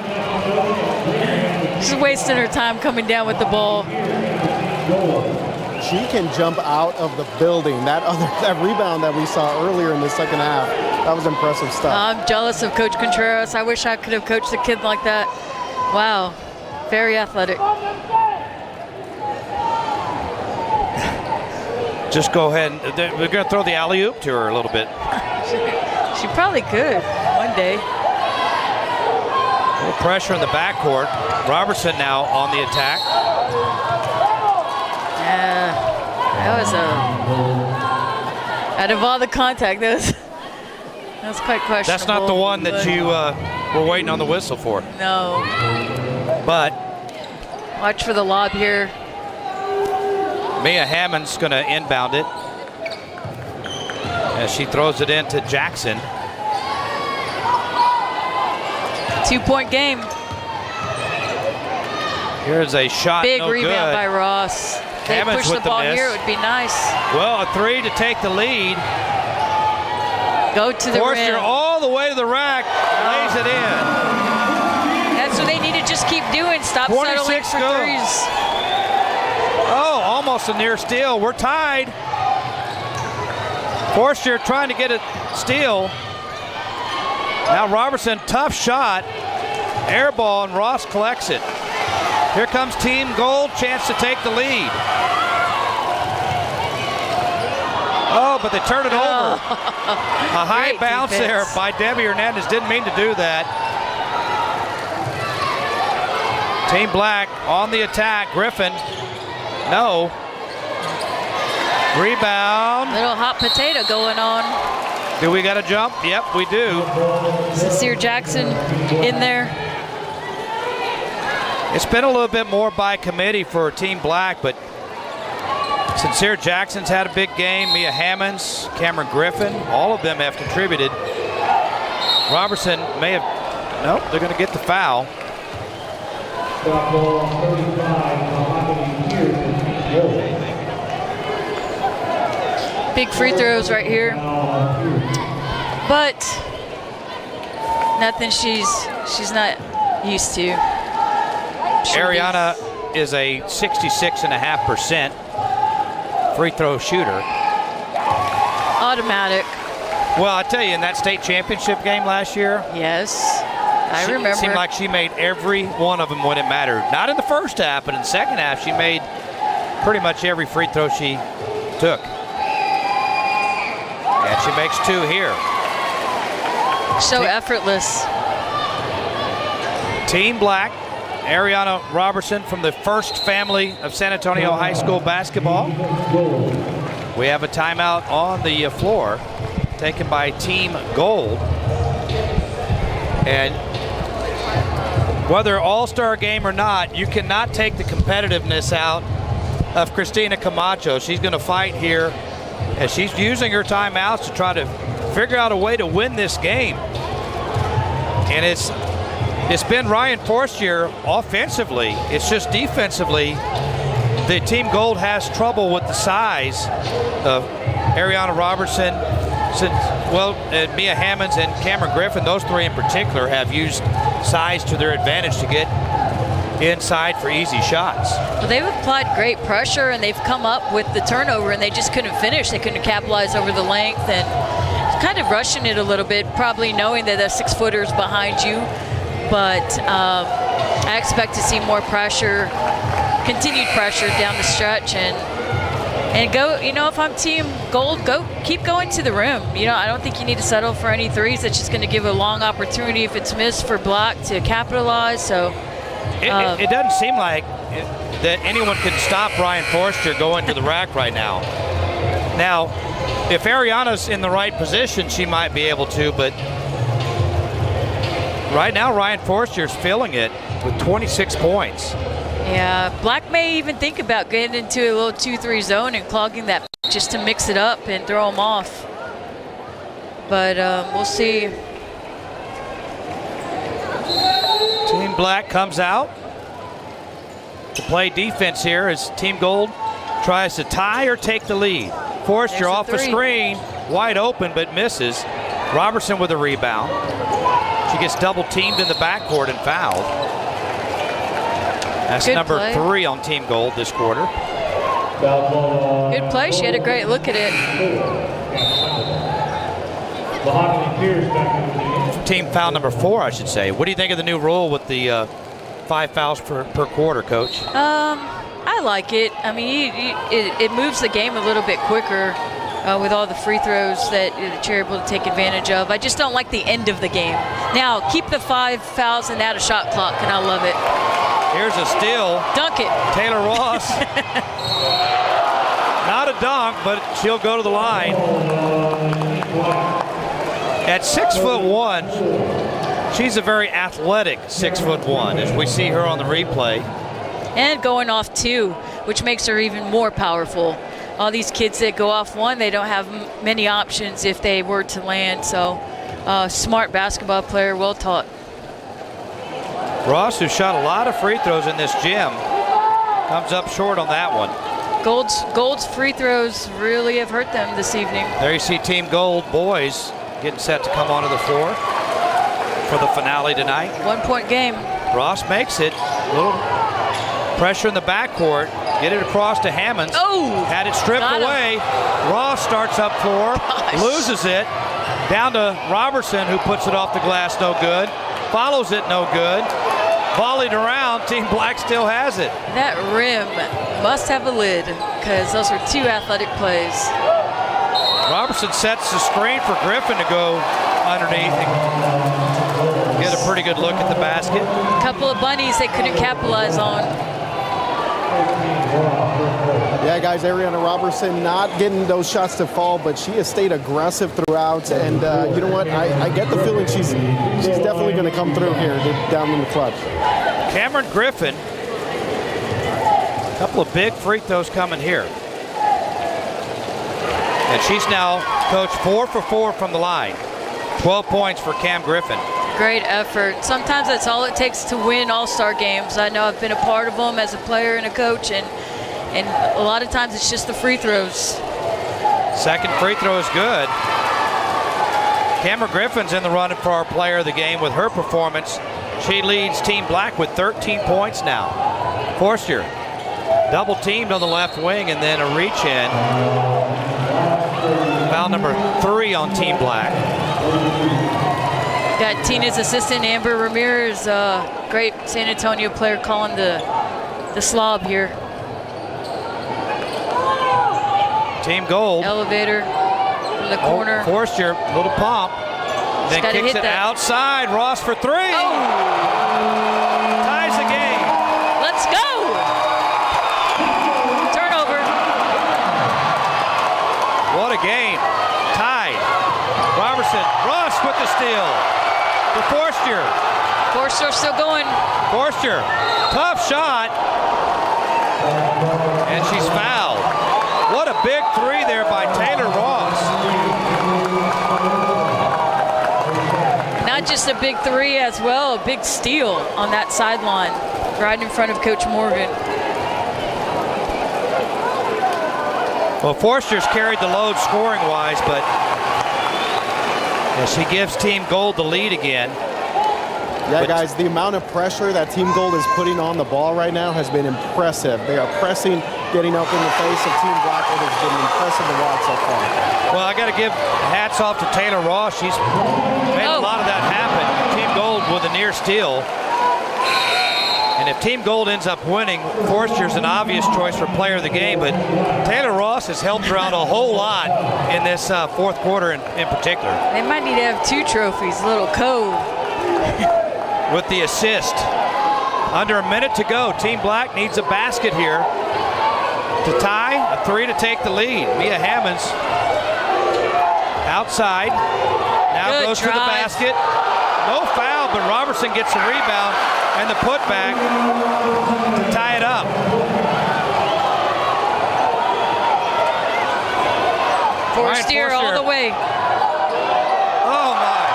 She's wasting her time coming down with the ball. She can jump out of the building. That rebound that we saw earlier in the second half, that was impressive stuff. I'm jealous of Coach Contreras. I wish I could have coached a kid like that. Wow, very athletic. Just go ahead. We're going to throw the alley-oop to her a little bit. She probably could one day. A little pressure in the backcourt. Robertson now on the attack. Yeah, that was out of all the contact, that was quite questionable. That's not the one that you were waiting on the whistle for. No. But watch for the lob here. Mia Hammond's going to inbound it as she throws it into Jackson. 2-point game. Here's a shot. Big no rebound good. by Ross. They Hammonds push the with the ball miss. here, it would be nice. Well, a three to take the lead. Go to the Forster rim. all the way to the rack, lays it in. That's what they need to just keep doing. Stop settling for go. threes. Oh, almost a near steal. We're tied. Forster trying to get a steal. Now Robertson, tough shot. Air ball, and Ross collects it. Here comes Team Gold, chance to take the lead. Oh, but they turn it over. A high Great bounce defense. there by Debbie Hernandez. Didn't mean to do that. Team Black on the attack. Griffin. No. Rebound. Little hot potato going on. Do we got a jump? Yep, we do. Sincere Jackson in there. It's been a little bit more by committee for Team Black, but Sincere Jackson's had a big game. Mia Hammonds, Cameron Griffin, all of them have contributed. Robertson may have, nope, they're going to get the foul. Big free throws right here. But nothing she's not used to. Ariana is a 66.5% free throw shooter. Automatic. Well, I tell you, in that state championship game last year, yes, I remember. It seemed like she made every one of them when it mattered. Not in the first half, but in the second half, she made pretty much every free throw she took. And she makes two here. So effortless. Team Black, Ariana Robertson from the first family of San Antonio High School basketball. We have a timeout on the floor taken by Team Gold. And whether all-star game or not, you cannot take the competitiveness out of Christina Camacho. She's going to fight here as she's using her timeouts to try to figure out a way to win this game. And it's been Ryan Forstier offensively. It's just defensively, the Team Gold has trouble with the size of Ariana Robertson. Mia Hammonds and Cameron Griffin, those three in particular, have used size to their advantage to get inside for easy shots. Well, they've applied great pressure, and they've come up with the turnover, and they just couldn't finish. They couldn't capitalize over the length, and kind of rushing it a little bit, probably knowing that the 6-footer is behind you. But I expect to see more pressure, continued pressure down the stretch, and go, you know, if I'm Team Gold, keep going to the rim. You know, I don't think you need to settle for any threes. That's just going to give a long opportunity if it's missed for Black to capitalize. So it doesn't seem like that anyone can stop Ryan Forster going to the rack right now. Now, if Ariana's in the right position, she might be able to, but right now Ryan Forster's filling it with 26 points. Yeah, Black may even think about getting into a little 2-3 zone and clogging that just to mix it up and throw them off. But we'll see. Team Black comes out to play defense here as Team Gold tries to tie or take the lead. Forster off the screen, wide open but misses. Robertson with a rebound. She gets double teamed in the backcourt and fouled. That's Good number play. 3 on Team Gold this quarter. Good play. She had a great look at it. Team foul number 4, I should say. What do you think of the new rule with the 5 fouls per quarter, Coach? I like it. I mean, it moves the game a little bit quicker with all the free throws that you're able to take advantage of. I just don't like the end of the game. Now, keep the 5 fouls and add a shot clock, and I love it. Here's a steal. Dunk it. Taylor Ross. Not a dunk, but she'll go to the line. At 6'1", she's a very athletic 6'1", as we see her on the replay. And going off 2, which makes her even more powerful. All these kids that go off 1, they don't have many options if they were to land. So, smart basketball player, well taught. Ross, who shot a lot of free throws in this gym, comes up short on that one. Gold's free throws really have hurt them this evening. There you see Team Gold boys getting set to come onto the floor for the finale tonight. 1-point game. Ross makes it. A little pressure in the backcourt. Get it across to Hammonds. Oh! Had it stripped away. Ross starts up floor, loses it. Down to Robertson, who puts it off the glass, no good. Follows it, no good. Volleyed around, Team Black still has it. That rim must have a lid, because those are 2 athletic plays. Robertson sets the screen for Griffin to go underneath and get a pretty good look at the basket. A couple of bunnies they couldn't capitalize on. Yeah, guys, Ariana Robertson not getting those shots to fall, but she has stayed aggressive throughout. And you know what? I get the feeling she's definitely going to come through here down in the clutch. Cameron Griffin, a couple of big free throws coming here. And she's now, Coach, 4 for 4 from the line. 12 points for Cam Griffin. Great effort. Sometimes that's all it takes to win all-star games. I know I've been a part of them as a player and a coach, and a lot of times it's just the free throws. Second free throw is good. Cameron Griffin's in the running for our player of the game with her performance. She leads Team Black with 13 points now. Forster double teamed on the left wing and then a reach in. Foul number 3 on Team Black. Got Tina's assistant Amber Ramirez, great San Antonio player, calling the slob here. Team Gold. Elevator from the corner. Forster, little pump. Then kicks it outside. Ross for 3. Ties the game. Let's go. Turnover. What a game. Tied. Robertson. Ross with the steal. To Forster. Forster still going. Forster. Tough shot. And she's fouled. What a big 3 there by Taylor Ross. Not just a big 3 as well, a big steal on that sideline, right in front of Coach Morgan. Well, Forster's carried the load scoring-wise, but As she gives Team Gold the lead again. Yeah, guys, the amount of pressure that Team Gold is putting on the ball right now has been impressive. They are pressing, getting up in the face of Team Black. It has been impressive to watch so far. Well, I got to give hats off to Taylor Ross. She's made a lot of that happen. Team Gold with a near steal. And if Team Gold ends up winning, Forster's an obvious choice for player of the game, but Taylor Ross has helped her out a whole lot in this fourth quarter in particular. They might need to have 2 trophies, a little code. With the assist. Under a minute to go. Team Black needs a basket here to tie, a 3 to take the lead. Mia Hammonds outside. Now Good goes to the drive. basket. No foul, but Robertson gets the rebound and the putback to tie it up. Forster all the way. Oh my.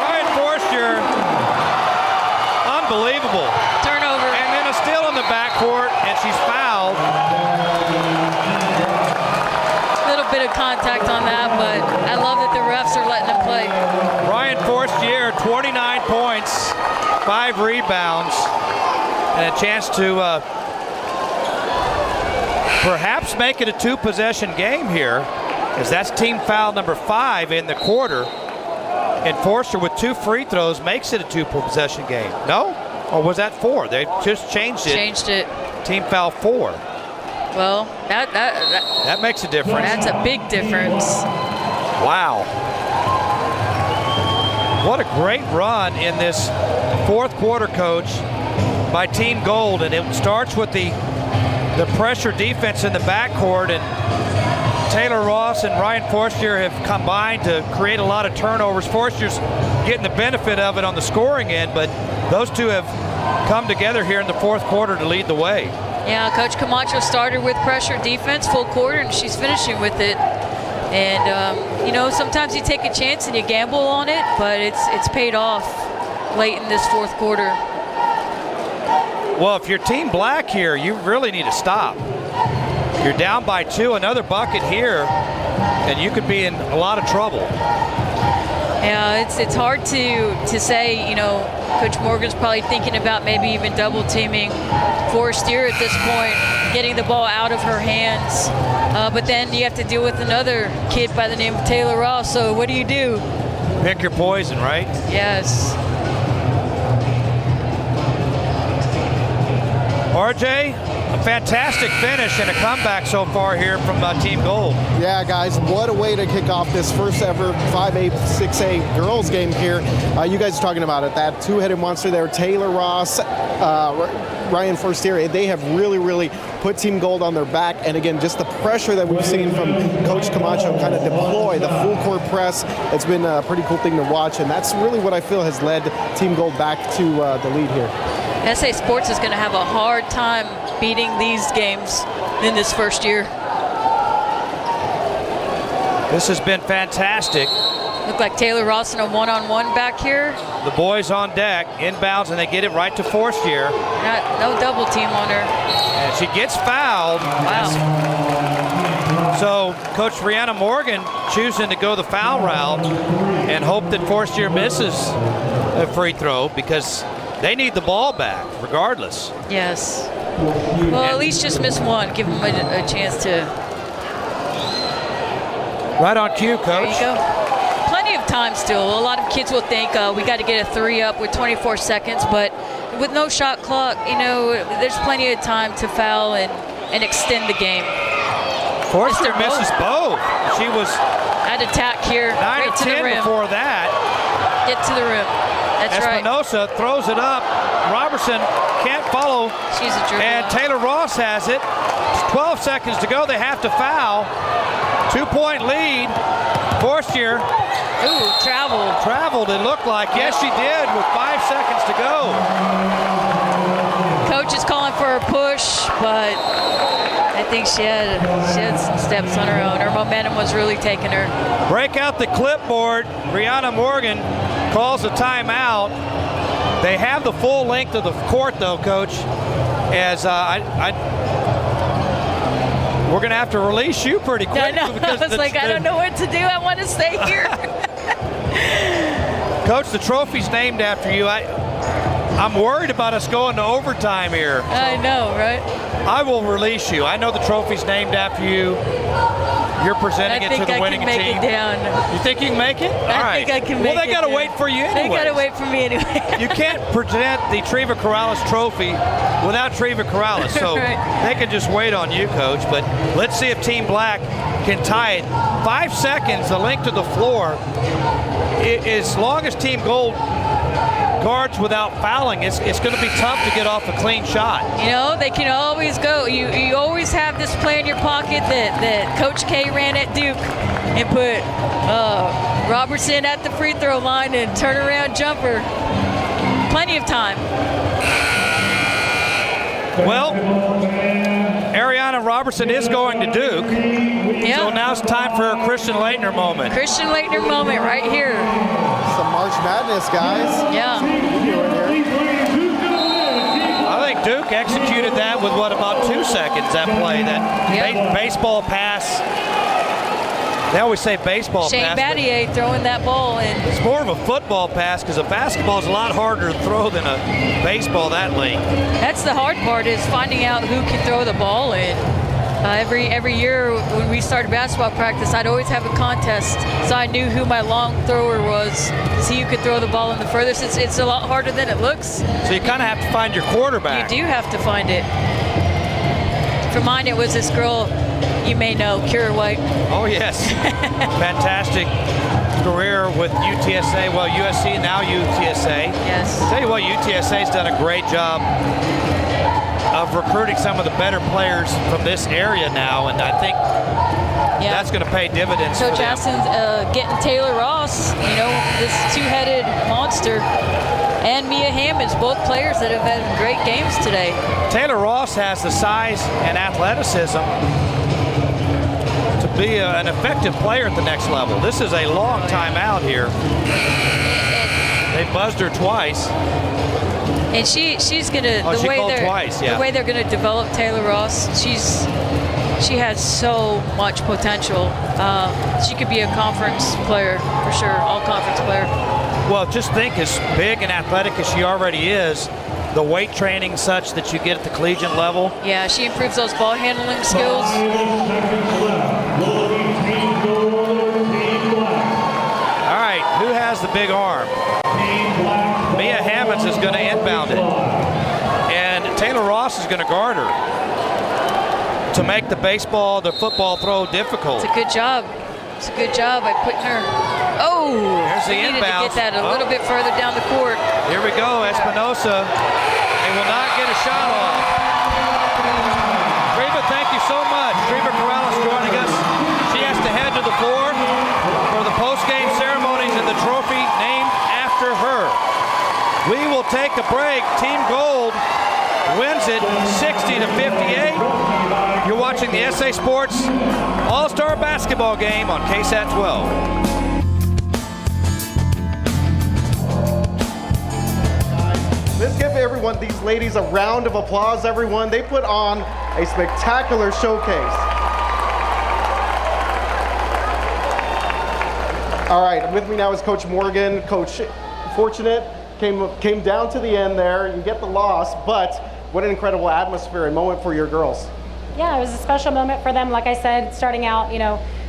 Ryan Forster. Unbelievable. Turnover. And then a steal in the backcourt, and she's fouled. A little bit of contact on that, but I love that the refs are letting them play. Ryan Forstier, 29 points, 5 rebounds, and a chance to perhaps make it a 2-possession game here, as that's team foul number 5 in the quarter. And Forster with 2 free throws makes it a 2-possession game. No? Or was that 4? They just changed it. Changed it. Team foul 4. Well, that makes a difference. That's a big difference. Wow. What a great run in this fourth quarter, Coach, by Team Gold. And it starts with the pressure defense in the backcourt. And Taylor Ross and Ryan Forster have combined to create a lot of turnovers. Forster's getting the benefit of it on the scoring end, but those two have come together here in the fourth quarter to lead the way. Yeah, Coach Camacho started with pressure defense full quarter, and she's finishing with it. And you know, sometimes you take a chance and you gamble on it, but it's paid off late in this fourth quarter. Well, if you're Team Black here, you really need to stop. You're down by 2, another bucket here, and you could be in a lot of trouble. Yeah, it's hard to say. You know, Coach Morgan's probably thinking about maybe even double teaming Forster at this point, getting the ball out of her hands. But then you have to deal with another kid by the name of Taylor Ross. So what do you do? Pick your poison, right? Yes. RJ, a fantastic finish and a comeback so far here from Team Gold. Yeah, guys, what a way to kick off this first ever 5A, 6A girls game here. You guys are talking about it, that two-headed monster there, Taylor Ross, Ryan Forster. They have really put Team Gold on their back. And again, just the pressure that we've seen from Coach Camacho kind of deploy the full court press. It's been a pretty cool thing to watch. And that's really what I feel has led Team Gold back to the lead here. SA Sports is going to have a hard time beating these games in this first year. This has been fantastic. Look like Taylor Ross in a one-on-one back here. The boys on deck, inbounds, and they get it right to Forster. No double team on her. And she gets fouled. Wow. So Coach Brianna Morgan choosing to go the foul route and hope that Forster misses a free throw, because they need the ball back regardless. Yes. Well, at least just miss one. Give them a chance to. Right on cue, Coach. There you go. Plenty of time still. A lot of kids will think we got to get a 3 up with 24 seconds, but with no shot clock, you know, there's plenty of time to foul and extend the game. Forster misses both. She was at attack here, 9 right of to 10 the rim. before that. Get to the rim. That's right. Espinosa throws it up. Robertson can't follow. She's a dribbler. And Taylor Ross has it. 12 seconds to go. They have to foul. 2-point lead. Forster. Ooh, Traveled, it looked like. Yes, she did with 5 seconds to go. Coach is calling for a push, but I think she had some steps on her own. Her momentum was really taking her. Break out the clipboard. Brianna Morgan calls a timeout. They have the full length of the court, though, Coach. As we're going to have to release you pretty quick. I know. I was like, I don't know what to do. I want to stay here. Coach, the trophy's named after you. I'm worried about us going to overtime here. I know, right? I will release you. I know the trophy's named after you. You're presenting it to the winning team. I think I can make it down. You think you can make it? All right. I think I can make it. Well, they got to down. wait for you anyway. They got to wait for me anyway. You can't present the Treva Corrales trophy without Treva Corrales, so Right. they can just wait on you, Coach. But let's see if Team Black can tie it. 5 seconds, the link to the floor. As long as Team Gold guards without fouling, it's going to be tough to get off a clean shot. You know, they can always go. You always have this play in your pocket that Coach K ran at Duke and put Robertson at the free throw line and turnaround jumper. Plenty of time. Well, Ariana Robertson is going to Duke. Yeah. So now it's time for a Christian Laettner moment. Christian Laettner moment right here. Some March Madness, guys. Yeah. I think Duke executed that with about 2 seconds, that play, that baseball pass. They always say baseball Shane pass. but Battier throwing that ball in. It's more of a football pass because a basketball is a lot harder to throw than a baseball that late. That's the hard part, is finding out who can throw the ball in. Every year when we started basketball practice, I'd always have a contest, so I knew who my long thrower was, see who could throw the ball in the furthest. It's a lot harder than it looks. So you kind of have to find your quarterback. You do have to find it. For mine, it was this girl you may know, Kira White. Oh, yes. Fantastic career with UTSA. Well, USC, now UTSA. Yes. I'll tell you what, UTSA's done a great job of recruiting some of the better players from this area now, and I think that's going to pay dividends So for them. Jackson's getting Taylor Ross, this two-headed monster, and Mia Hammonds, both players that have had great games today. Taylor Ross has the size and athleticism to be an effective player at the next level. This is a long time out here. They buzzed her twice. And she's gonna she called twice, yeah. the way they're gonna develop Taylor Ross. She has so much potential. She could be a conference player for sure, all conference player. Well, just think, as big and athletic as she already is, the weight training such that you get at the collegiate level. Yeah, she improves those ball handling skills. All right, who has the big arm? Mia Hammonds is going to inbound it. And Taylor Ross is going to guard her to make the football throw difficult. It's a good job. It's a good job by putting her. Oh, there's the needed to inbound. get that a little bit further down the court. Here we go, Espinosa. They will not get a shot off. Treva, thank you so much. Treva Corrales joining us. She has to head to the floor for the post-game ceremonies and the trophy named after her. We will take a break. Team Gold wins it 60-58. You're watching the SA Sports All-Star Basketball Game on KSAT 12. Let's give everyone, these ladies, a round of applause, everyone. They put on a spectacular showcase. All right, with me now is Coach Morgan. Coach, fortunate, came down to the end there. You get the loss, but what an incredible atmosphere and moment for your girls. Yeah, it was a special moment for them. Like I said, starting out,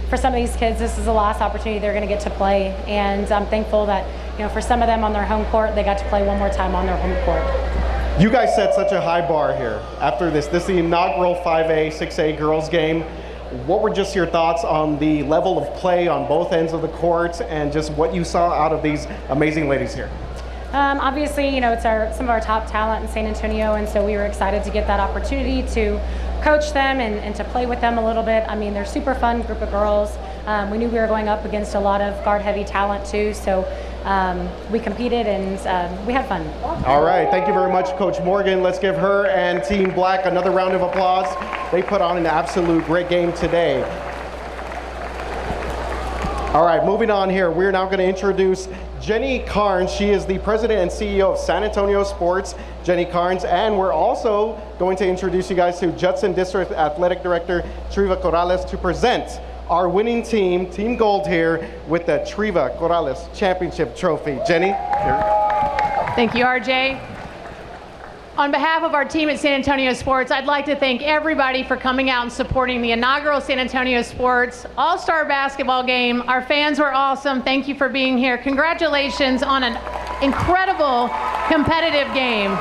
for some of these kids, this is the last opportunity they're going to get to play. And I'm thankful that, for some of them on their home court, they got to play one more time on their home court. You guys set such a high bar here after this. This is the inaugural 5A, 6A girls game. What were just your thoughts on the level of play on both ends of the court and just what you saw out of these amazing ladies here? Obviously, it's some of our top talent in San Antonio, and so we were excited to get that opportunity to coach them and to play with them a little bit. I mean, they're super fun group of girls. We knew we were going up against a lot of guard-heavy talent too, so we competed and we had fun. All right, thank you very much, Coach Morgan. Let's give her and Team Black another round of applause. They put on an absolute great game today. All right, moving on here, we're now going to introduce Jenny Carnes. She is the president and CEO of San Antonio Sports, Jenny Carnes, and we're also going to introduce you guys to Judson District Athletic Director Treva Corrales to present our winning team, Team Gold here, with the Triva Corrales Championship Trophy. Jenny, here we go. Thank you, RJ. On behalf of our team at San Antonio Sports, I'd like to thank everybody for coming out and supporting the inaugural San Antonio Sports All-Star Basketball game. Our fans were awesome. Thank you for being here. Congratulations on an incredible competitive game.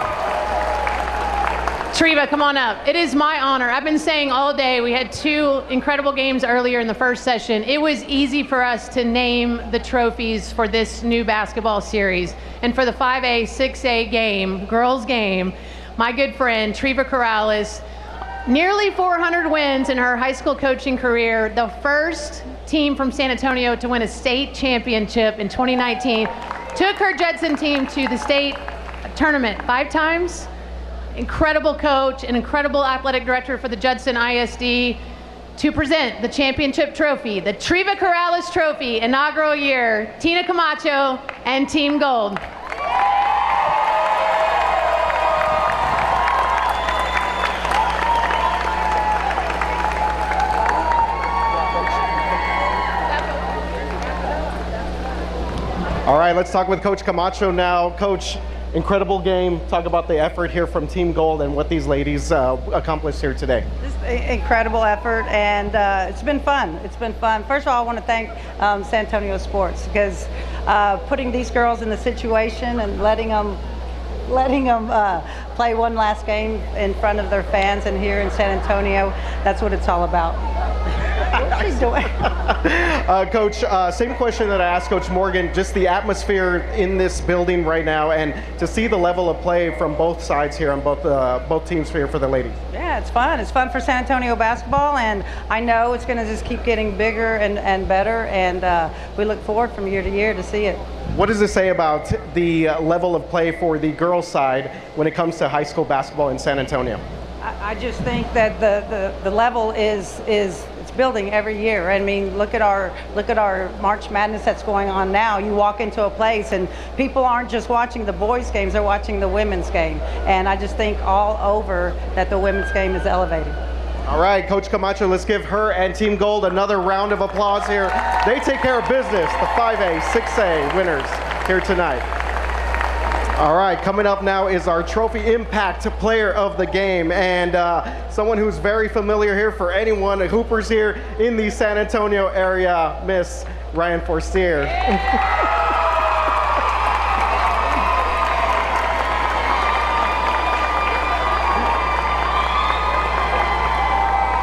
Triva, come on up. It is my honor. I've been saying all day, we had 2 incredible games earlier in the first session. It was easy for us to name the trophies for this new basketball series. And for the 5A, 6A game, girls game, my good friend, Triva Corrales, nearly 400 wins in her high school coaching career, the first team from San Antonio to win a state championship in 2019, took her Judson team to the state tournament 5 times. Incredible coach, an incredible athletic director for the Judson ISD, to present the championship trophy, the Triva Corrales Trophy, inaugural year, Tina Camacho and Team Gold. All right, let's talk with Coach Camacho now. Coach, incredible game. Talk about the effort here from Team Gold and what these ladies accomplished here today. Just incredible effort, and it's been fun. It's been fun. First of all, I want to thank San Antonio Sports, because putting these girls in the situation and letting them play one last game in front of their fans and here in San Antonio, that's what it's all about. What's she doing? Coach, same question that I asked Coach Morgan, just the atmosphere in this building right now, and to see the level of play from both sides here on both teams here for the ladies. Yeah, it's fun. It's fun for San Antonio basketball, and I know it's going to just keep getting bigger and better, and we look forward from year to year to see it. What does it say about the level of play for the girls' side when it comes to high school basketball in San Antonio? I just think that the level is it's building every year. I mean, look at our March Madness that's going on now. You walk into a place and people aren't just watching the boys' games; they're watching the women's game. And I just think all over that the women's game is elevating. All right, Coach Camacho, let's give her and Team Gold another round of applause here. They take care of business, the 5A, 6A winners here tonight. All right, coming up now is our Trophy Impact Player of the Game, and someone who's very familiar here for anyone, Hoopers here in the San Antonio area, Miss Ryan Forcier.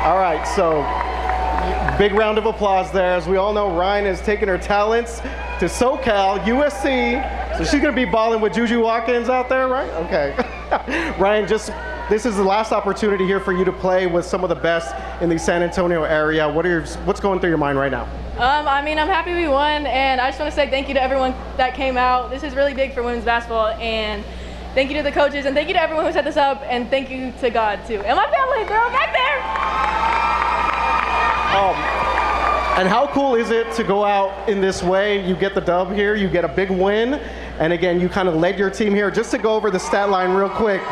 All right, so big round of applause there. As we all know, Ryan has taken her talents to SoCal, USC, so she's going to be balling with Juju Watkins out there, right? Okay. Ryan, this is the last opportunity here for you to play with some of the best in the San Antonio area. What's going through your mind right now? I mean, I'm happy we won, and I just want to say thank you to everyone that came out. This is really big for women's basketball, and thank you to the coaches, and thank you to everyone who set this up, and thank you to God, too. And my family, girl, back there! And how cool is it to go out in this way? You get the dub here, you get a big win, and again, you kind of led your team here. Just to go over the stat line real quick,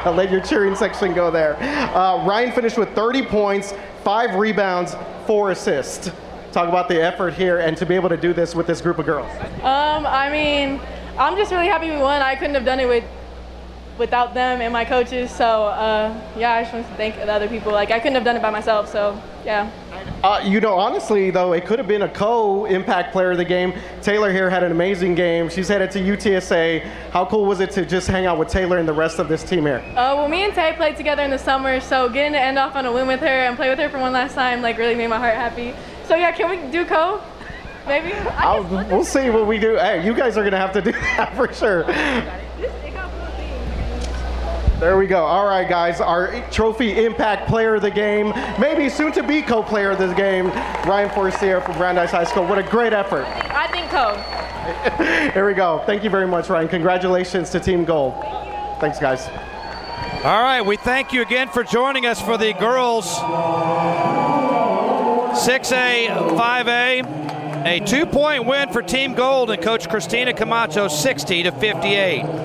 I'll let your cheering section go there. Ryan finished with 30 points, 5 rebounds, 4 assists. Talk about the effort here and to be able to do this with this group of girls. I mean, I'm just really happy we won. I couldn't have done it without them and my coaches. So yeah, I just want to thank the other people. Like, I couldn't have done it by myself. So yeah. You know, honestly though, it could have been a co-impact player of the game. Taylor here had an amazing game. She's headed to UTSA. How cool was it to just hang out with Taylor and the rest of this team here? Well, me and Tay played together in the summer, so getting to end off on a win with her and play with her for one last time like really made my heart happy. So yeah, can we do co? Maybe? We'll see what we do. Hey, you guys are gonna have to do that for sure. There we go. All right, guys, our Trophy Impact Player of the Game, maybe soon to be co-player of this game, Ryan Forcier from Brandeis High School. What a great effort. I think co. Here we go. Thank you very much, Ryan. Congratulations to Team Gold. Thanks, guys. All right, we thank you again for joining us for the girls 6A, 5A. A 2-point win for Team Gold and Coach Christina Camacho, 60-58.